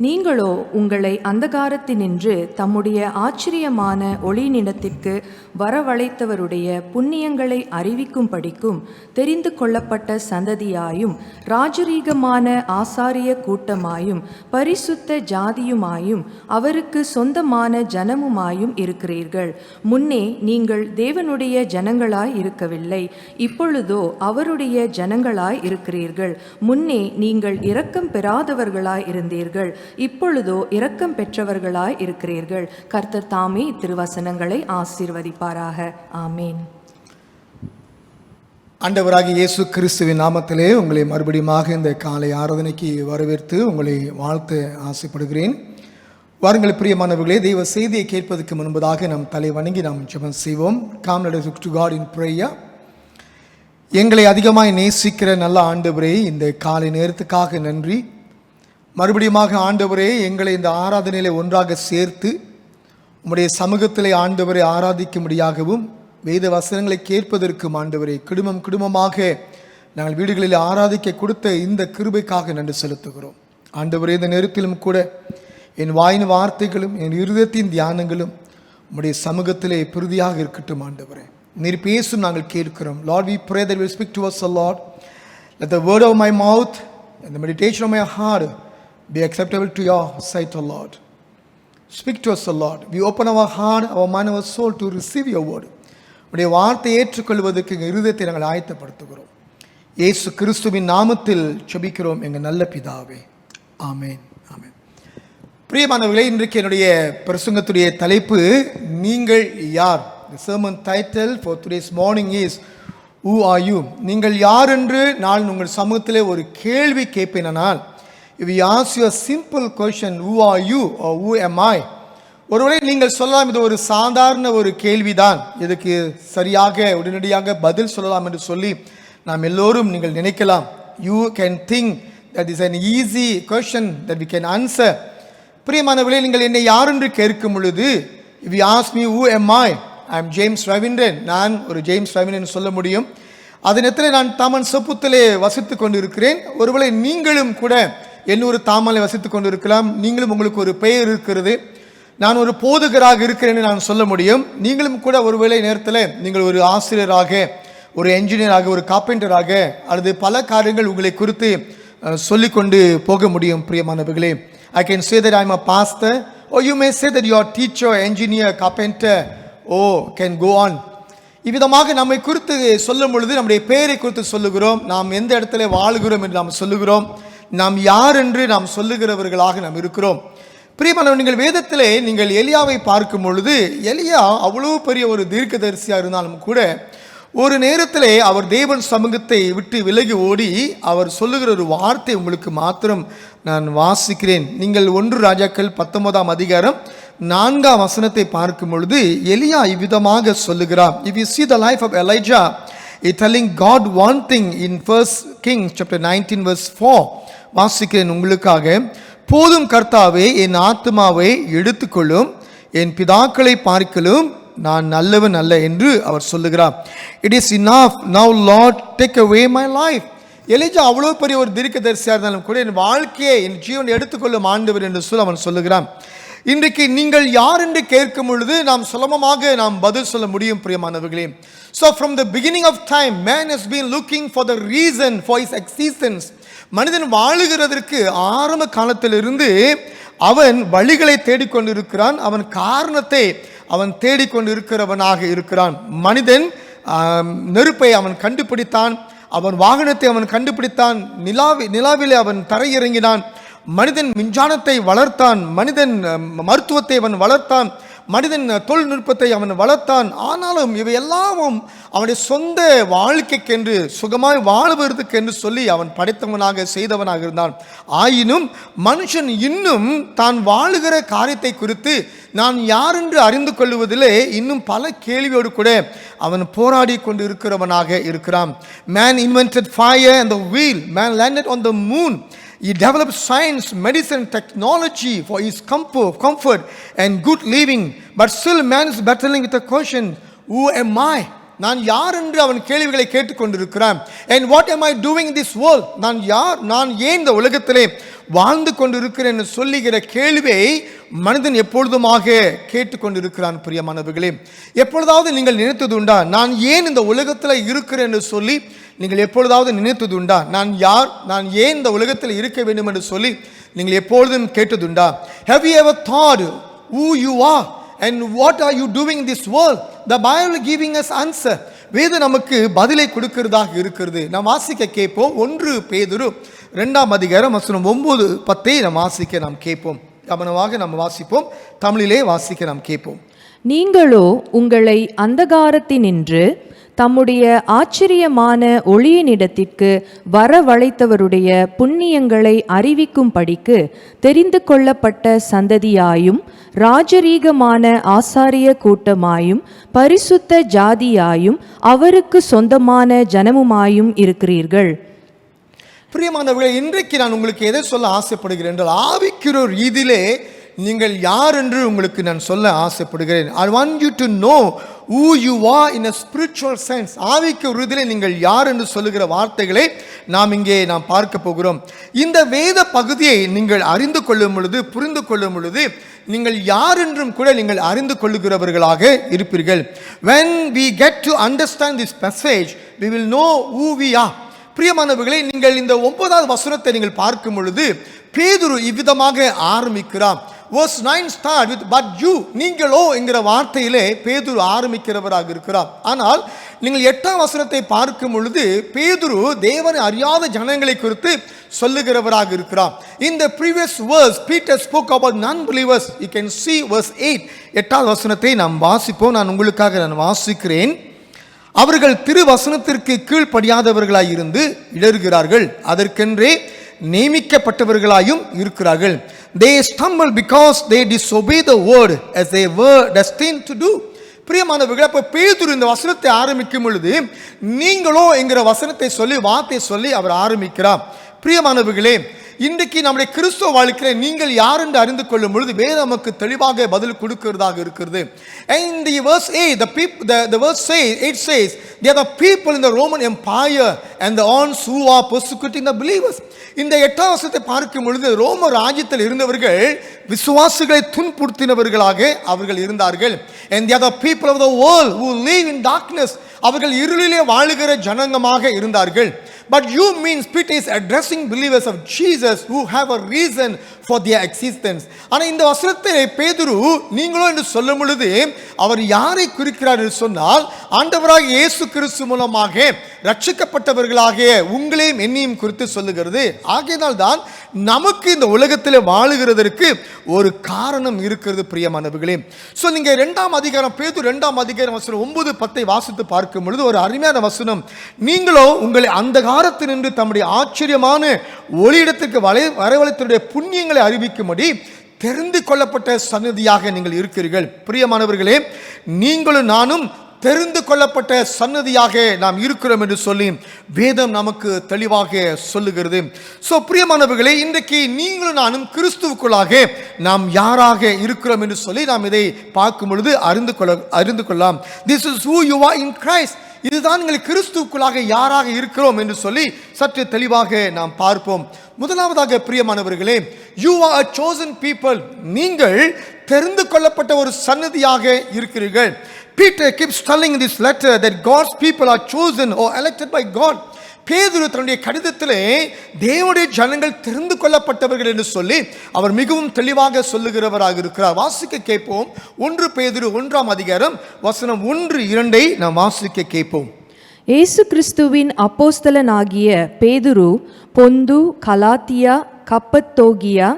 நீங்களோ உங்களை அந்தகாரத்தினின்று தம்முடைய ஆச்சரியமான ஒளிநிலத்திற்கு வரவழைத்தவருடைய புண்ணியங்களை அறிவிக்கும்படிக்கும் தெரிந்து கொள்ளப்பட்ட சந்ததியாயும் ராஜரீகமான ஆசாரிய கூட்டமாயும் பரிசுத்த ஜாதியுமாயும் அவருக்கு சொந்தமான ஜனமுமாயும் இருக்கிறீர்கள். முன்னே நீங்கள் தேவனுடைய ஜனங்களாய் இருக்கவில்லை, இப்பொழுதோ அவருடைய ஜனங்களாய் இருக்கிறீர்கள். முன்னே நீங்கள் இரக்கம் பெறாதவர்களாய் இருந்தீர்கள், இப்பொழுதோ இரக்கம் பெற்றவர்களாய் இருக்கிறீர்கள். கர்த்தர் தாமே திருவசனங்களை ஆசீர்வதிப்பாராக. ஆமேன். ஆண்டவராகிய இயேசு கிறிஸ்துவின் நாமத்திலே உங்களை மறுபடியும் இந்த காலை ஆராதனைக்கு வரவேற்று உங்களை வாழ்த்து ஆசைப்படுகிறேன். வாருங்கள் பிரியமானவர்களே, தெய்வ செய்தியை கேட்பதற்கு முன்பதாக நம் தலை வணங்கி நாம் ஜெபம் செய்வோம். Come let us look to God in prayer. எங்களை அதிகமாய் நேசிக்கிற நல்ல ஆண்டவரே, இந்த காலை நேரத்துக்காக நன்றி. மறுபடியும் ஆண்டவரே, எங்களை இந்த ஆராதனையிலே ஒன்றாக சேர்த்து உம்முடைய சமூகத்திலே ஆண்டவரை ஆராதிக்கும்படியாகவும் வேத வசனங்களை கேட்பதற்கும் ஆண்டவரே குடும்பமாக நாங்கள் வீடுகளில் ஆராதிக்க கொடுத்த இந்த கிருபைக்காக நன்றி செலுத்துகிறோம். ஆண்டவரே, இந்த நேரத்திலும் கூட என் வாயின் வார்த்தைகளும் என் இருதயத்தின் தியானங்களும் உம்முடைய சமூகத்திலே பிரதியாக இருக்கட்டும். ஆண்டவரே, நீர் பேசும் நாங்கள் கேட்கிறோம். Lord, we pray that you will speak to us, O Lord. Let the word of my mouth and the meditation of my heart be acceptable to your sight, O Lord. Speak to us, O Lord. We open our heart, our mind, our soul to receive your word. உடைய வார்த்தையை ஏற்றுக்கொள்வதற்கு எங்கள் இருதயத்தை நாங்கள் ஆயத்தப்படுத்துகிறோம். இயேசு கிறிஸ்துவின் நாமத்தில் ஜெபிக்கிறோம் எங்கள் நல்ல பிதாவே. ஆமென். ஆமென். பிரியமானவர்களே, இன்றைக்கு என்னுடைய பிரசங்கத்துடைய தலைப்பு நீங்கள் யார். The sermon title for today's morning is Who are you? நீங்கள் யார் என்று நான் உங்கள் சமூகத்திலே ஒரு கேள்வி கேட்பேனால், if we ask you a simple question, who are you or who am I? ஒருவேளை நீங்கள் சொல்லலாம், இது ஒரு சாதாரண ஒரு கேள்விதான், இதுக்கு சரியாக உடனடியாக பதில் சொல்லலாம் என்று சொல்லி நாம் எல்லோரும் நீங்கள் நினைக்கலாம். You can think that is an easy question that we can answer. பிரியமானவர்களே, நீங்கள் என்னை யார் என்று கேட்கும் பொழுது, if you ask me who am I am James Ravindran, நான் ஒரு ஜேம்ஸ் ரவீந்திரன் சொல்ல முடியும். அதே நேரத்தில் நான் தாமன் சப்புத்திலே வசித்து கொண்டிருக்கிறேன். ஒருவேளை நீங்களும் கூட இன்னொரு தாமலை வசித்து கொண்டிருக்கலாம். நீங்களும் உங்களுக்கு ஒரு பெயர் இருக்கிறது. நான் ஒரு போதகராக இருக்கிறேன் என்று நான் சொல்ல முடியும். நீங்களும் கூட ஒருவேளை நேரத்தில் நீங்கள் ஒரு ஆசிரியராக, ஒரு என்ஜினியராக, ஒரு கார்பெண்டராக அல்லது பல காரியங்கள் உங்களை குறித்து சொல்லிக்கொண்டு போக முடியும். பிரியமானவர்களே, I can say that I am a pastor, or you may say that you are a teacher, engineer, carpenter, can go on. இவ்விதமாக நம்மை குறித்து சொல்லும் பொழுது நம்முடைய பெயரை குறித்து சொல்லுகிறோம், நாம் எந்த இடத்துல வாழுகிறோம் என்று நாம் சொல்லுகிறோம், நாம் யார் என்று நாம் சொல்லுகிறவர்களாக நாம் இருக்கிறோம். பிரியமானவர்களே, நீங்கள் வேதத்திலே நீங்கள் எலியாவை பார்க்கும் பொழுது, எலியா அவ்வளவு பெரிய ஒரு தீர்க்கதரிசியாக இருந்தாலும் கூட ஒரு நேரத்திலே அவர் தேவன் சமூகத்தை விட்டு விலகி ஓடி அவர் சொல்லுகிற ஒரு வார்த்தை உங்களுக்கு மாத்திரம் நான் வாசிக்கிறேன். நீங்கள் 1 ராஜாக்கள் 19ஆம் அதிகாரம் 4ஆம் வசனத்தை பார்க்கும் பொழுது எலியா இவ்விதமாக சொல்லுகிறார். If you see the life of Elijah, he telling God one thing in 1 Kings chapter 19 verse 4. வாசிக்கிறேன் உங்களுக்காக. போதும் கர்த்தாவே, என் ஆத்துமாவை எடுத்துக்கொள்ளும், என் பிதாக்களை பார்க்கலும் நான் நல்லவன் அல்ல என்று அவர் சொல்லுகிறார். It is enough now Lord, take away my life. Elijah அவ்வளவு பெரிய ஒரு தீர்க்கதரிசியாக இருந்தாலும் கூட என் வாழ்க்கையை, என் ஜீவனை எடுத்துக்கொள்ளும் ஆண்டவர் என்று சொல்லி அவன் சொல்லுகிறான். இன்றைக்கு நீங்கள் யார் என்று கேட்கும் பொழுது நாம் சுலபமாக நாம் பதில் சொல்ல முடியும். பிரியமானவர்களே, so from the beginning of time man has been looking for the reason for his existence. மனிதன் வாழுகிறதற்கு ஆரம்ப காலத்திலிருந்து அவன் வழிகளை தேடிக்கொண்டிருக்கிறான், அவன் காரணத்தை அவன் தேடிக்கொண்டிருக்கிறவனாக இருக்கிறான். மனிதன் நெருப்பை அவன் கண்டுபிடித்தான், அவன் வாகனத்தை அவன் கண்டுபிடித்தான், நிலாவிலே அவன் தரையிறங்கினான், மனிதன் விஞ்ஞானத்தை வளர்த்தான், மனிதன் மருத்துவத்தை அவன் வளர்த்தான், மனிதன் தொழில்நுட்பத்தை அவன் வளர்த்தான். ஆனாலும் இவை எல்லாமும் அவனுடைய சொந்த வாழ்க்கைக்கென்று, சுகமாய் வாழ்வதற்கு என்று சொல்லி அவன் படைத்தவனாக செய்தவனாக இருந்தான். ஆயினும் மனுஷன் இன்னும் தான் வாழுகிற காரியத்தை குறித்து நான் யார் என்று அறிந்து கொள்வதிலே இன்னும் பல கேள்வியோடு கூட அவன் போராடி கொண்டு இருக்கிறவனாக இருக்கிறான். Man invented fire and the wheel. Man landed on the moon. He developed science, medicine, technology for his comfort and good living. But still man is battling with the question, who am I? நான் யார் என்று அவன் கேள்விகளை கேட்டுக்கொண்டிருக்கிறான். and what am I doing in this world, நான் யார், நான் ஏன் இந்த உலகத்திலே வாழ்ந்து கொண்டிருக்கிறேன் என்று சொல்லுகிற கேள்வியை மனிதன் எப்பொழுதுமாக கேட்டுக்கொண்டிருக்கிறான். பிரியமானவர்களே, எப்பொழுதாவது நீங்கள் நினைத்தது உண்டா, நான் ஏன் இந்த உலகத்தில் இருக்கிறேன் என்று சொல்லி நீங்கள் எப்பொழுதாவது நினைத்தது உண்டா? நான் யார், நான் ஏன் இந்த உலகத்தில் இருக்க வேண்டும் என்று சொல்லி நீங்கள் எப்பொழுதும் கேட்டதுண்டா? have you ever thought who you are and what are you doing in this world? the Bible giving us answer. வேதம் நமக்கு பதிலை கொடுக்கிறதாக இருக்கிறது. நாம் வாசிக்க கேட்போம். 1 பேதுரு 2ஆம் அதிகாரம் வசனம் 9-10 நாம் வாசிக்க நாம் கேட்போம். கவனமாக நாம் வாசிப்போம். தமிழிலே வாசிக்க நாம் கேட்போம். நீங்களோ உங்களை அந்தகாரத்தினின்று தம்முடைய ஆச்சரியமான ஒளியினிடத்திற்கு வரவழைத்தவருடைய புண்ணியங்களை அறிவிக்கும்படிக்கு தெரிந்து கொள்ளப்பட்ட சந்ததியாயும் ராஜரீகமான ஆசாரிய கூட்டமாயும் பரிசுத்த ஜாதியாயும் அவருக்கு சொந்தமான ஜனமுமாயும் இருக்கிறீர்கள். பிரியமானவர்களே, இன்றைக்கு நான் உங்களுக்கு எதை சொல்ல ஆசைப்படுகிறேன் என்றால், ஆவிக்குரிய ரீதியிலே நீங்கள் யார் என்று உங்களுக்கு நான் சொல்ல ஆசைப்படுகிறேன். I want you to know who you are in a spiritual sense. ஆவிக்கு ரீதியிலே நீங்கள் யார் என்று சொல்லுகிற வார்த்தைகளை நாம் இங்கே பார்க்க போகிறோம். இந்த வேத பகுதியை நீங்கள் அறிந்து கொள்ளும் பொழுது, புரிந்து கொள்ளும் பொழுது, நீங்கள் யார் என்றும் கூட நீங்கள் அறிந்து கொள்ளுகிறவர்களாக இருப்பீர்கள். when we get to understand this passage, we will know who we are. பிரியமானவர்களே, நீங்கள் இந்த 9வது வசனத்தை நீங்கள் பார்க்கும் பொழுது பேதுரு இவ்விதமாக ஆரம்பிக்கிறார். verse 9 start with but you, நீங்களோ என்கிற வார்த்தையிலே பேதுரு ஆரம்பிக்கிறவராக இருக்கிறார். ஆனால் நீங்கள் 8ஆம் வசனத்தை பார்க்கும் பொழுது பேதுரு தேவனை அறியாத ஜனங்களை குறித்து சொல்லுகிறவராக இருக்கிறார். in the previous verse Peter spoke about non-believers. you can see verse 8. 8வது வசனத்தை நாம் வாசிப்போம். நான் உங்களுக்காக வாசிக்கிறேன். அவர்கள் திருவசனத்திற்கு கீழ்ப்படியாதவர்களாய் இருந்து இடறுகிறார்கள், அதற்கென்றே நியமிக்கப்பட்டவர்களாயும் இருக்கிறார்கள். they stumble because they disobey the word as they were destined to do. பிரியமானவர்களே, அப்ப பேதுரு இந்த வசனத்தை ஆரம்பிக்கும் பொழுது நீங்களோ என்கிற வசனத்தை சொல்லி வார்த்தை சொல்லி அவர் ஆரம்பிக்கிறார். பிரியமானவர்களே, இன்றைக்கு நம்முடைய கிறிஸ்துவ வாழ்க்கையில நீங்கள் யார் என்று அறிந்து கொள்ளும் பொழுது வேதம் நமக்கு தெளிவாக பதில் கொடுக்கிறதாக இருக்கிறது. And the verse 8, the verse 8 says, they are the people in the Roman Empire and the ones who are persecuting the believers. இந்த 8ஆம் வசனத்தை பார்க்கும் பொழுது ரோம ராஜ்யத்தில் இருந்தவர்கள் விசுவாசிகளை துன்புறுத்தினவர்களாக அவர்கள் இருந்தார்கள். And they are the people of the world who live in darkness. அவர்கள் இருளிலே வாழுகிற ஜனங்கமாக இருந்தார்கள். But you means Peter is addressing believers of Jesus who have a reason for their existence. ஆனா இந்த வசனத்தை பேதுரு நீங்களோ என்று சொல்லும் பொழுது அவர் யாரை குறிக்கிறார் என்று சொன்னால், ஆண்டவராக இயேசு கிறிஸ்து மூலமாக ரட்சிக்கப்பட்டவர்களாக உங்களையும் என்னையும் குறித்து சொல்லுகிறது. ஆகையினால் தான் நமக்கு இந்த உலகத்தில் வாழுகிறதற்கு ஒரு காரணம் இருக்கிறது. பிரியமானவர்களே, சோ நீங்க 2ஆம் அதிகாரம் பேதுரு 2ஆம் அதிகாரம் வசனம் 9-10 வாசித்து பார்க்கும் பொழுது ஒரு அருமையான வசனம். நீங்களோ உங்களை அந்தகாரத்தினின்று தம்முடைய ஆச்சரியமான ஒளியிடத்திற்கு வரவழைத்தவருடைய புண்ணியங்களை அறிவிக்கும்படி தெரிந்து கொள்ளப்பட்ட சன்னதியாக நீங்கள் இருக்கிறீர்கள். பிரியமானவர்களே, நீங்களும் நானும் தெரிந்து கொள்ளப்பட்ட சன்னதியாக நாம் இருக்கிறோம் என்று சொல்லி வேதம் நமக்கு தெளிவாக சொல்லுகிறது. சோ பிரியமானவர்களே, இன்றைக்கு நீங்களும் நானும் கிறிஸ்துவுக்குள்ளாக நாம் யாராக இருக்கிறோம் என்று சொல்லி நாம் இதை பார்க்கும் பொழுது அறிந்து கொள்ளலாம். This is who you are in Christ. இதுதான் நீங்கள் கிறிஸ்துவுக்குள்ளாக யாராக இருக்கிறோம் என்று சொல்லி சற்று தெளிவாக நாம் பார்ப்போம். முதலாவதாக பிரியமானவர்களே, you are a chosen people. நீங்கள் தெரிந்து கொள்ளப்பட்ட ஒரு சன்னதியாக இருக்கிறீர்கள். Peter keeps telling in this letter that God's people are chosen or elected by God. பேதுரு தன்னுடைய கடிதத்திலே தேவனுடைய ஜனங்கள் தெரிந்து கொள்ளப்பட்டவர்கள் என்று சொல்லி அவர் மிகவும் தெளிவாக சொல்லுகிறவராக இருக்கிறார். வாசிக்க கேட்போம். 1 பேதுரு 1ஆம் அதிகாரம் வசனம் 1-2 நாம் வாசிக்க கேட்போம். இயேசு கிறிஸ்துவின் அப்போஸ்தலனாகிய பேதுரு பொந்து, கலாத்தியா, கப்பத்தோகியா,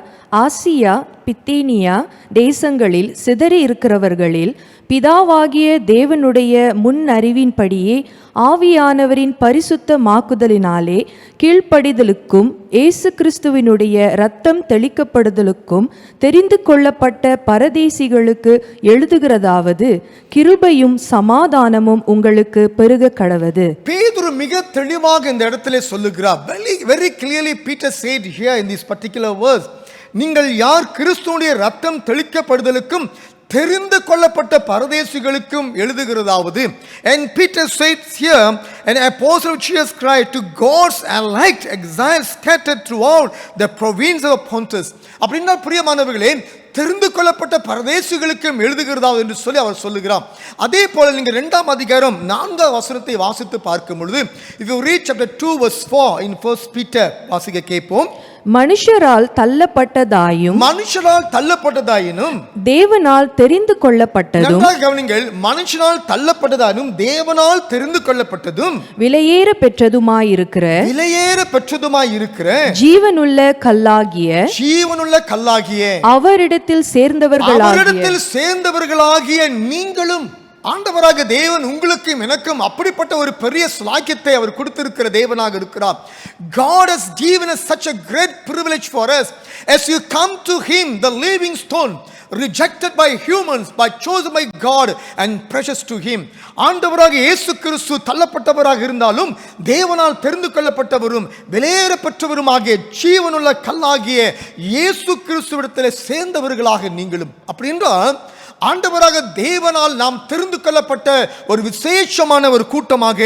ஆசியா, பித்தீனியா தேசங்களில் சிதறி இருக்கிறவர்களில் பிதாவாகிய தேவனுடைய முன் அறிவின்படியே ஆவியானவரின் பரிசுத்தமாக்குதலினாலே கீழ்ப்படிதலுக்கும் இயேசு கிறிஸ்துவினுடைய இரத்தம் தெளிக்கப்படுதலுக்கும் தெரிந்து கொள்ளப்பட்ட பரதேசிகளுக்கு எழுதுகிறதாவது, கிருபையும் சமாதானமும் உங்களுக்கு பெருக கடவது. பேதுரு மிக தெளிவாக இந்த இடத்திலே சொல்லுகிறார். very clearly Peter said here in this particular verse, நீங்கள் யார், கிறிஸ்துவுடைய இரத்தம் தெளிக்கப்படுதலுக்கும் தெரிந்து கொள்ளப்பட்ட பரதேசிகளுக்கும் எழுதுகிறதாவது. And Peter says here, an apostle of Jesus Christ to God's elect exiles scattered throughout the province of Pontus. அப்படின்னா பிரியமானவர்களே, தெரிந்து கொள்ளப்பட்ட பரதேசிகளுக்கும் எழுதுகிறதாவது என்று சொல்லி அவர் சொல்லுகிறார். அதே போல நீங்க 2ஆம் அதிகாரம் 4ஆம் வசனத்தை வாசித்து பார்க்கும் பொழுது, if you read chapter 2 verse 4 in 1 Peter வாசிக்க கேட்போம். மனுஷரால் தள்ளப்பட்டதாயும் தேவனால் தெரிந்து கொள்ளப்பட்டதும், கவனிங்கள், மனுஷனால் தள்ளப்பட்டதாயும் தேவனால் தெரிந்து கொள்ளப்பட்டதும் விலையேற பெற்றதுமாயிருக்கிற ஜீவனுள்ள கல்லாகிய அவரிடத்தில் சேர்ந்தவர்களாகிய நீங்களும். ஆண்டவராக தேவன் உங்களுக்கும் எனக்கும் அப்படிப்பட்ட ஒரு பெரிய ஸ்லாக்கியத்தை அவர் கொடுத்திருக்கிற தேவனாக இருக்கிறார். God has given us such a great privilege for us. As you come to him, the living stone, rejected by humans but chosen by God and precious to him. ஆண்டவராக இயேசு கிறிஸ்து தள்ளப்பட்டவராக இருந்தாலும் தேவனால் தெரிந்து கொள்ளப்பட்டவரும் விலையேற பெற்றவருமாகிய ஜீவனுள்ள கல்லாகிய இயேசு கிறிஸ்துவிடத்தில் சேர்ந்தவர்களாக நீங்களும். அப்படி என்றால் ஆண்டவராக தேவனால் நாம் தெரிந்து கொள்ளப்பட்ட ஒரு விசேஷமான ஒரு கூட்டமாக,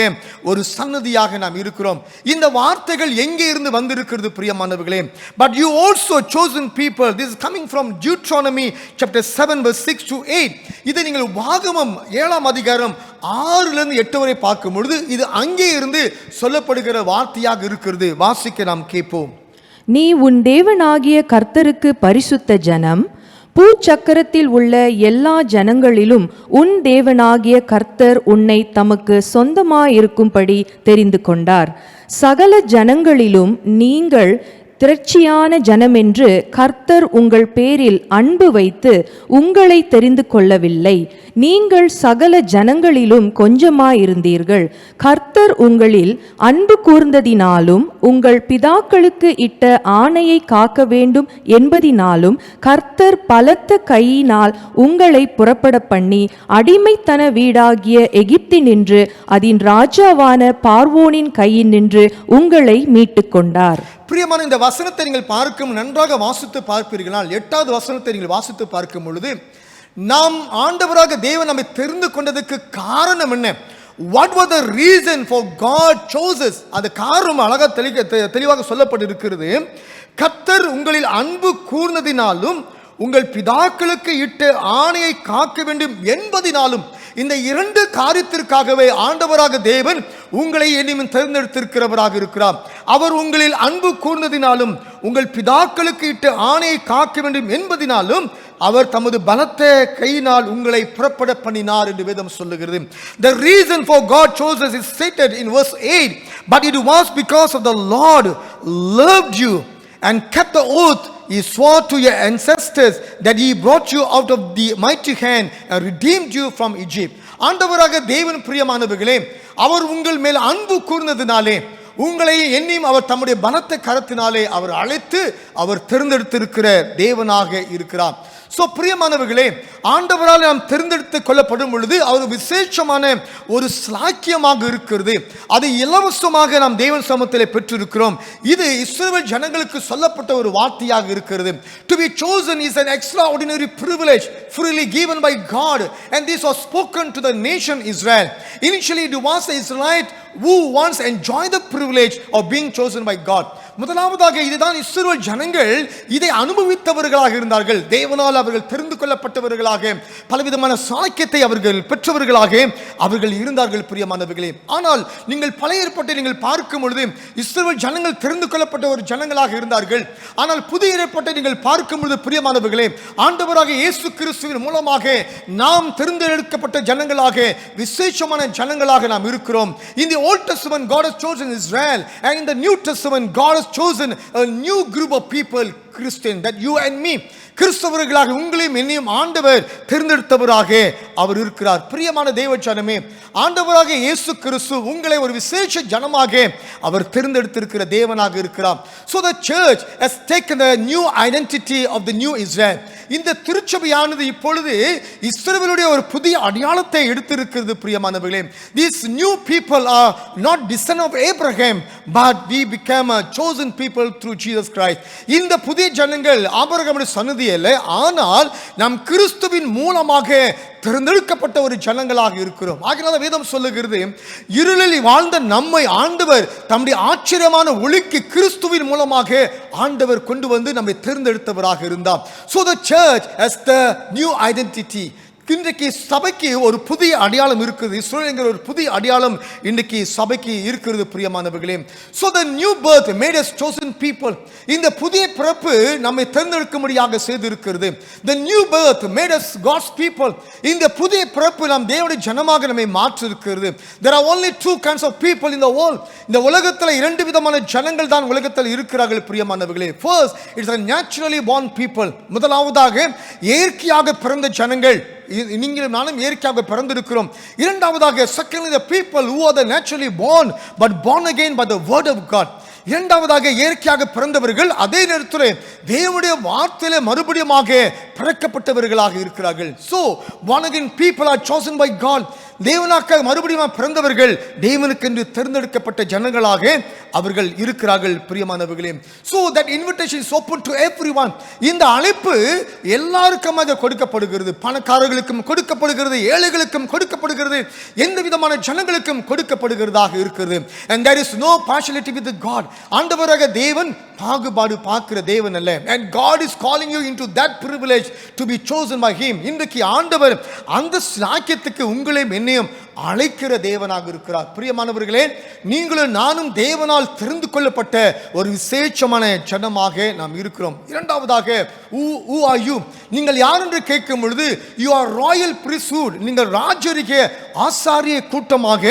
ஒரு சன்னதியாக நாம் இருக்கிறோம். இந்த வார்த்தைகள் எங்கே இருந்து வந்திருக்கிறது பிரியமானவர்களே? But you also chosen people. This is coming from Deuteronomy chapter 7 verse 6 to 8. இதை நீங்கள் வாகமம் 7ஆம் அதிகாரம் 6லிருந்து 8 வரை பார்க்கும் பொழுது இது அங்கே இருந்து சொல்லப்படுகிற வார்த்தையாக இருக்கிறது. வாசிக்க நாம் கேட்போம். நீ உன் தேவனாகிய கர்த்தருக்கு பரிசுத்த ஜனம், பூச்சக்கரத்தில் உள்ள எல்லா ஜனங்களிலும் உன் தேவனாகிய கர்த்தர் உன்னை தமக்கு சொந்தமாயிருக்கும்படி தெரிந்து கொண்டார். சகல ஜனங்களிலும் நீங்கள் திரட்சியான ஜனமென்று கர்த்தர் உங்கள் பேரில் அன்பு வைத்து உங்களை தெரிந்து கொள்ளவில்லை. நீங்கள் சகல ஜனங்களிலும் கொஞ்சமாயிருந்தீர்கள். கர்த்தர் உங்களில் அன்பு கூர்ந்ததினாலும் உங்கள் பிதாக்களுக்கு இட்ட ஆணையை காக்க வேண்டும் என்பதினாலும் கர்த்தர் பலத்த கையினால் உங்களை புறப்பட பண்ணி அடிமைத்தன வீடாகிய எகிப்தினின்று அதன் ராஜாவான பார்வோனின் கையினின்று உங்களை மீட்டு கொண்டார். பிரியமான இந்த வசனத்தை நீங்கள் பார்க்கும் நன்றாக வாசித்து பார்ப்பீர்களால் 8வது வசனத்தை நீங்கள் வாசித்து பார்க்கும் பொழுது, நாம் ஆண்டவராக தேவன் நம்மை தெரிந்து கொண்டதுக்கு காரணம் என்ன? What was the reason for God chose us? அந்த காரணம் அழகாக தெளிவாக சொல்லப்பட்டிருக்கிறது. கர்த்தர் உங்களில் அன்பு கூர்ந்ததினாலும் உங்கள் பிதாக்களுக்கு இட்ட ஆணையை காக்க வேண்டும் என்பதினாலும். இந்த 2 காரியத்திற்காகவே ஆண்டவராக தேவன் உங்களை இனிமேல் தேர்ந்தெடுத்திருக்கிறவராக இருக்கிறார். அவர் உங்களில் அன்பு கூர்ந்ததினாலும் உங்கள் பிதாக்களுக்கு இட்ட ஆணையை காக்க வேண்டும் என்பதினாலும் அவர் தமது பலத்த கையினால் உங்களை புறப்பட பண்ணினார் என்று வேதம் சொல்லுகிறது. The reason for God chose us is stated in verse 8. But it was because of the Lord loved you and kept the oath He swore to your ancestors that he brought you out of the mighty hand and redeemed you from Egypt. ஆண்டவராக தேவன் பிரியமானவர்களே, அவர் உங்கள் மேல் அன்பு கூர்ந்ததினாலே உங்களை எண்ணியும் அவர் தம்முடைய பலத்த கரத்தினாலே அவர் அழைத்து அவர் தேர்ந்தெடுத்திருக்கிற தேவனாக இருக்கிறார். சோ பிரியமானவர்களே, ஆண்டவரால் நாம் தேர்ந்தெடுத்து கொள்ளப்படும் பொழுது அவர் விசேஷமான ஒரு ஸ்லாக்கியமாக இருக்கிறது. அது இலவசமாக நாம் தேவன் சமூகத்தில் பெற்றிருக்கிறோம். இது இஸ்ரவேல் ஜனங்களுக்கு சொல்லப்பட்ட ஒரு வார்த்தையாக இருக்கிறது. To be chosen is an extraordinary privilege freely given by God, and this was spoken to the nation Israel. Initially it was the Israelite who once enjoyed the privilege of being chosen by God. முதலாவதாக இதுதான் இஸ்ரவேல் ஜனங்கள் இதை அனுபவித்தவர்களாக இருந்தார்கள். தேவனால் அவர்கள் தெரிந்து கொள்ளப்பட்டவர்களாக, பலவிதமான சாக்கியத்தை அவர்கள் பெற்றவர்களாக அவர்கள் இருந்தார்கள் பிரியமானவர்களே. ஆனால் நீங்கள் பழைய ஏற்பாட்டை நீங்கள் பார்க்கும் பொழுது இஸ்ரவேல் ஜனங்கள் தெரிந்து கொள்ளப்பட்ட ஒரு ஜனங்களாக இருந்தார்கள். ஆனால் புதிய ஏற்பாட்டை நீங்கள் பார்க்கும் பொழுது பிரியமானவர்களே, ஆண்டவராக இயேசு கிறிஸ்துவின் மூலமாக நாம் தேர்ந்தெடுக்கப்பட்ட ஜனங்களாக, விசேஷமான ஜனங்களாக நாம் இருக்கிறோம். In the Old Testament God has chosen Israel, and in the New Testament God has chosen a new group of people, Christian, that you and me, கிறிஸ்தவர்களாக உங்களையும் என்னையும் ஆண்டவர் தேர்ந்தெடுத்தவராக அவர் இருக்கிறார். பிரியமான தேவ ஜனமே, ஆண்டவராக இயேசு கிறிஸ்து உங்களை ஒரு விசேஷ ஜனமாக அவர் தேர்ந்தெடுத்திருக்கிற தேவனாக இருக்கிறார். So the church has taken the new identity of the new Israel. இந்த திருச்சபையானது இப்பொழுது இஸ்ரவேலுடைய ஒரு புதிய அடையாளத்தை எடுத்திருக்கிறது பிரியமானவர்களே. These new people are not descendants of Abraham, but we became a chosen people through Jesus Christ. இந்த புதிய ஜனங்கள் ஆபிரகாமுடைய சந்ததி அல்ல, ஆனால் நாம் கிறிஸ்து கிறிஸ்துவின் மூலமாக தேர்ந்தெடுக்கப்பட்ட ஒரு ஜனங்களாக இருக்கிறோம். ஆகையால் வேதம் சொல்லுகிறது, இருளில் வாழ்ந்த நம்மை ஆண்டவர் தம்முடைய ஆச்சரியமான ஒளிக்கு கிறிஸ்துவின் மூலமாக ஆண்டவர் கொண்டு வந்து நம்மை தேர்ந்தெடுத்தவராக இருந்தார். So the church has the new identity. இன்றைக்கு சபைக்கு ஒரு புதிய அடையாளம் இருக்குது. இஸ்ரவேல் என்கிற ஒரு புதிய அடையாளம் இன்றைக்கு சபைக்கு இருக்கிறது பிரியமானவர்களே. So the new birth made us chosen people. இந்த புதிய பிறப்பு நம்மை தேர்ந்தெடுக்கும்படியாக செய்திருக்கிறது. The new birth made us God's people. இந்த புதிய பிறப்பு நாம் தேவனுடைய ஜனமாக நம்மை மாற்றிருக்கிறது. There are only two kinds of people in the world. இந்த உலகத்தில் இரண்டு விதமான ஜனங்கள் தான் உலகத்தில் இருக்கிறார்கள் பிரியமானவர்களே. First, it's a naturally born people. முதலாவதாக இயற்கையாக பிறந்த ஜனங்கள், நீங்களும் நானும் இயற்கையாக பிறந்திருக்கிறோம். இரண்டாவதாக, secondly, the people who are the naturally born but born again by the word of God. இரண்டாவதாக இயற்கையாக பிறந்தவர்கள் அதே நேரத்தில் தேவனுடைய வார்த்தையிலே மறுபடியுமாக பிறக்கப்பட்டவர்களாக இருக்கிறார்கள். So born again people are chosen by God. தேவனுக்காக மறுபடியும் பிறந்தவர்கள் தேவனுக்கென்று தேர்ந்தெடுக்கப்பட்ட ஜனங்களாக அவர்கள் இருக்கிறார்கள் பிரியமானவர்களே. So that invitation is open to everyone. இந்த அழைப்பு எல்லாருக்கும் கொடுக்கப்படுகிறது. பணக்காரர்களுக்கும் கொடுக்கப்படுகிறது, ஏழைகளுக்கும் கொடுக்கப்படுகிறது, எந்த விதமான ஜனங்களுக்கும் கொடுக்கப்படுகிறதாக இருக்கிறது. And there is no partiality with God. ஆண்டவராக தேவன் பாகுபாடு பார்க்கிற தேவன் அல்ல. And God is calling you into that privilege to be chosen by him. இன்றைக்கு ஆண்டவர் அந்த சாக்கியத்துக்கு உங்களை என்னையும் அழைக்கிற தேவனாக இருக்கிறார். பிரியமானவர்களே, நீங்களும் நானும் தேவனால் தெரிந்து கொள்ளப்பட்ட ஒரு விசேஷமான ஜனமாக நாம் இருக்கிறோம். இரண்டாவதாக, who are you? நீங்கள் யார் என்று கேட்கும் பொழுது, you are royal priesthood. நீங்கள் ராஜரிக ஆசாரிய கூட்டமாக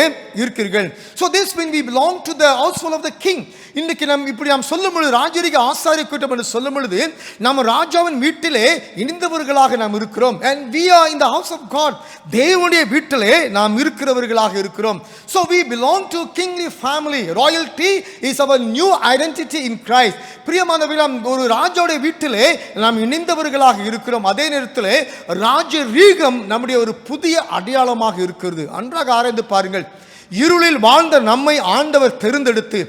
இருக்கிறீர்கள். So this means we belong to the household of the king. இன்னைக்கு இப்படி நாம் சொல்லும் பொழுது, ராஜரிக ஆசாரிய கூட்டம் என்று சொல்லும் பொழுது, நாம் ராஜாவின் வீட்டிலே இணைந்தவர்களாக நாம் இருக்கிறோம். And we are in the house of God. தேவனுடைய வீட்டிலே நாம் இருக்கிறவர்களாக இருக்கிறோம். So we belong to kingly family. Royalty is our new identity in Christ. பிரியமானவர்களே, நாம் ஒரு ராஜாவுடைய வீட்டிலே நாம் இணைந்தவர்களாக இருக்கிறோம். அதே நேரத்தில் ராஜரீகம் நம்முடைய ஒரு புதிய அடையாளமாக இருக்கிறது. அன்றாக ஆராய்ந்து பாருங்கள். இருளில் வாழ்ந்த நம்மை ஆண்டவர் தெரிந்தெடுத்து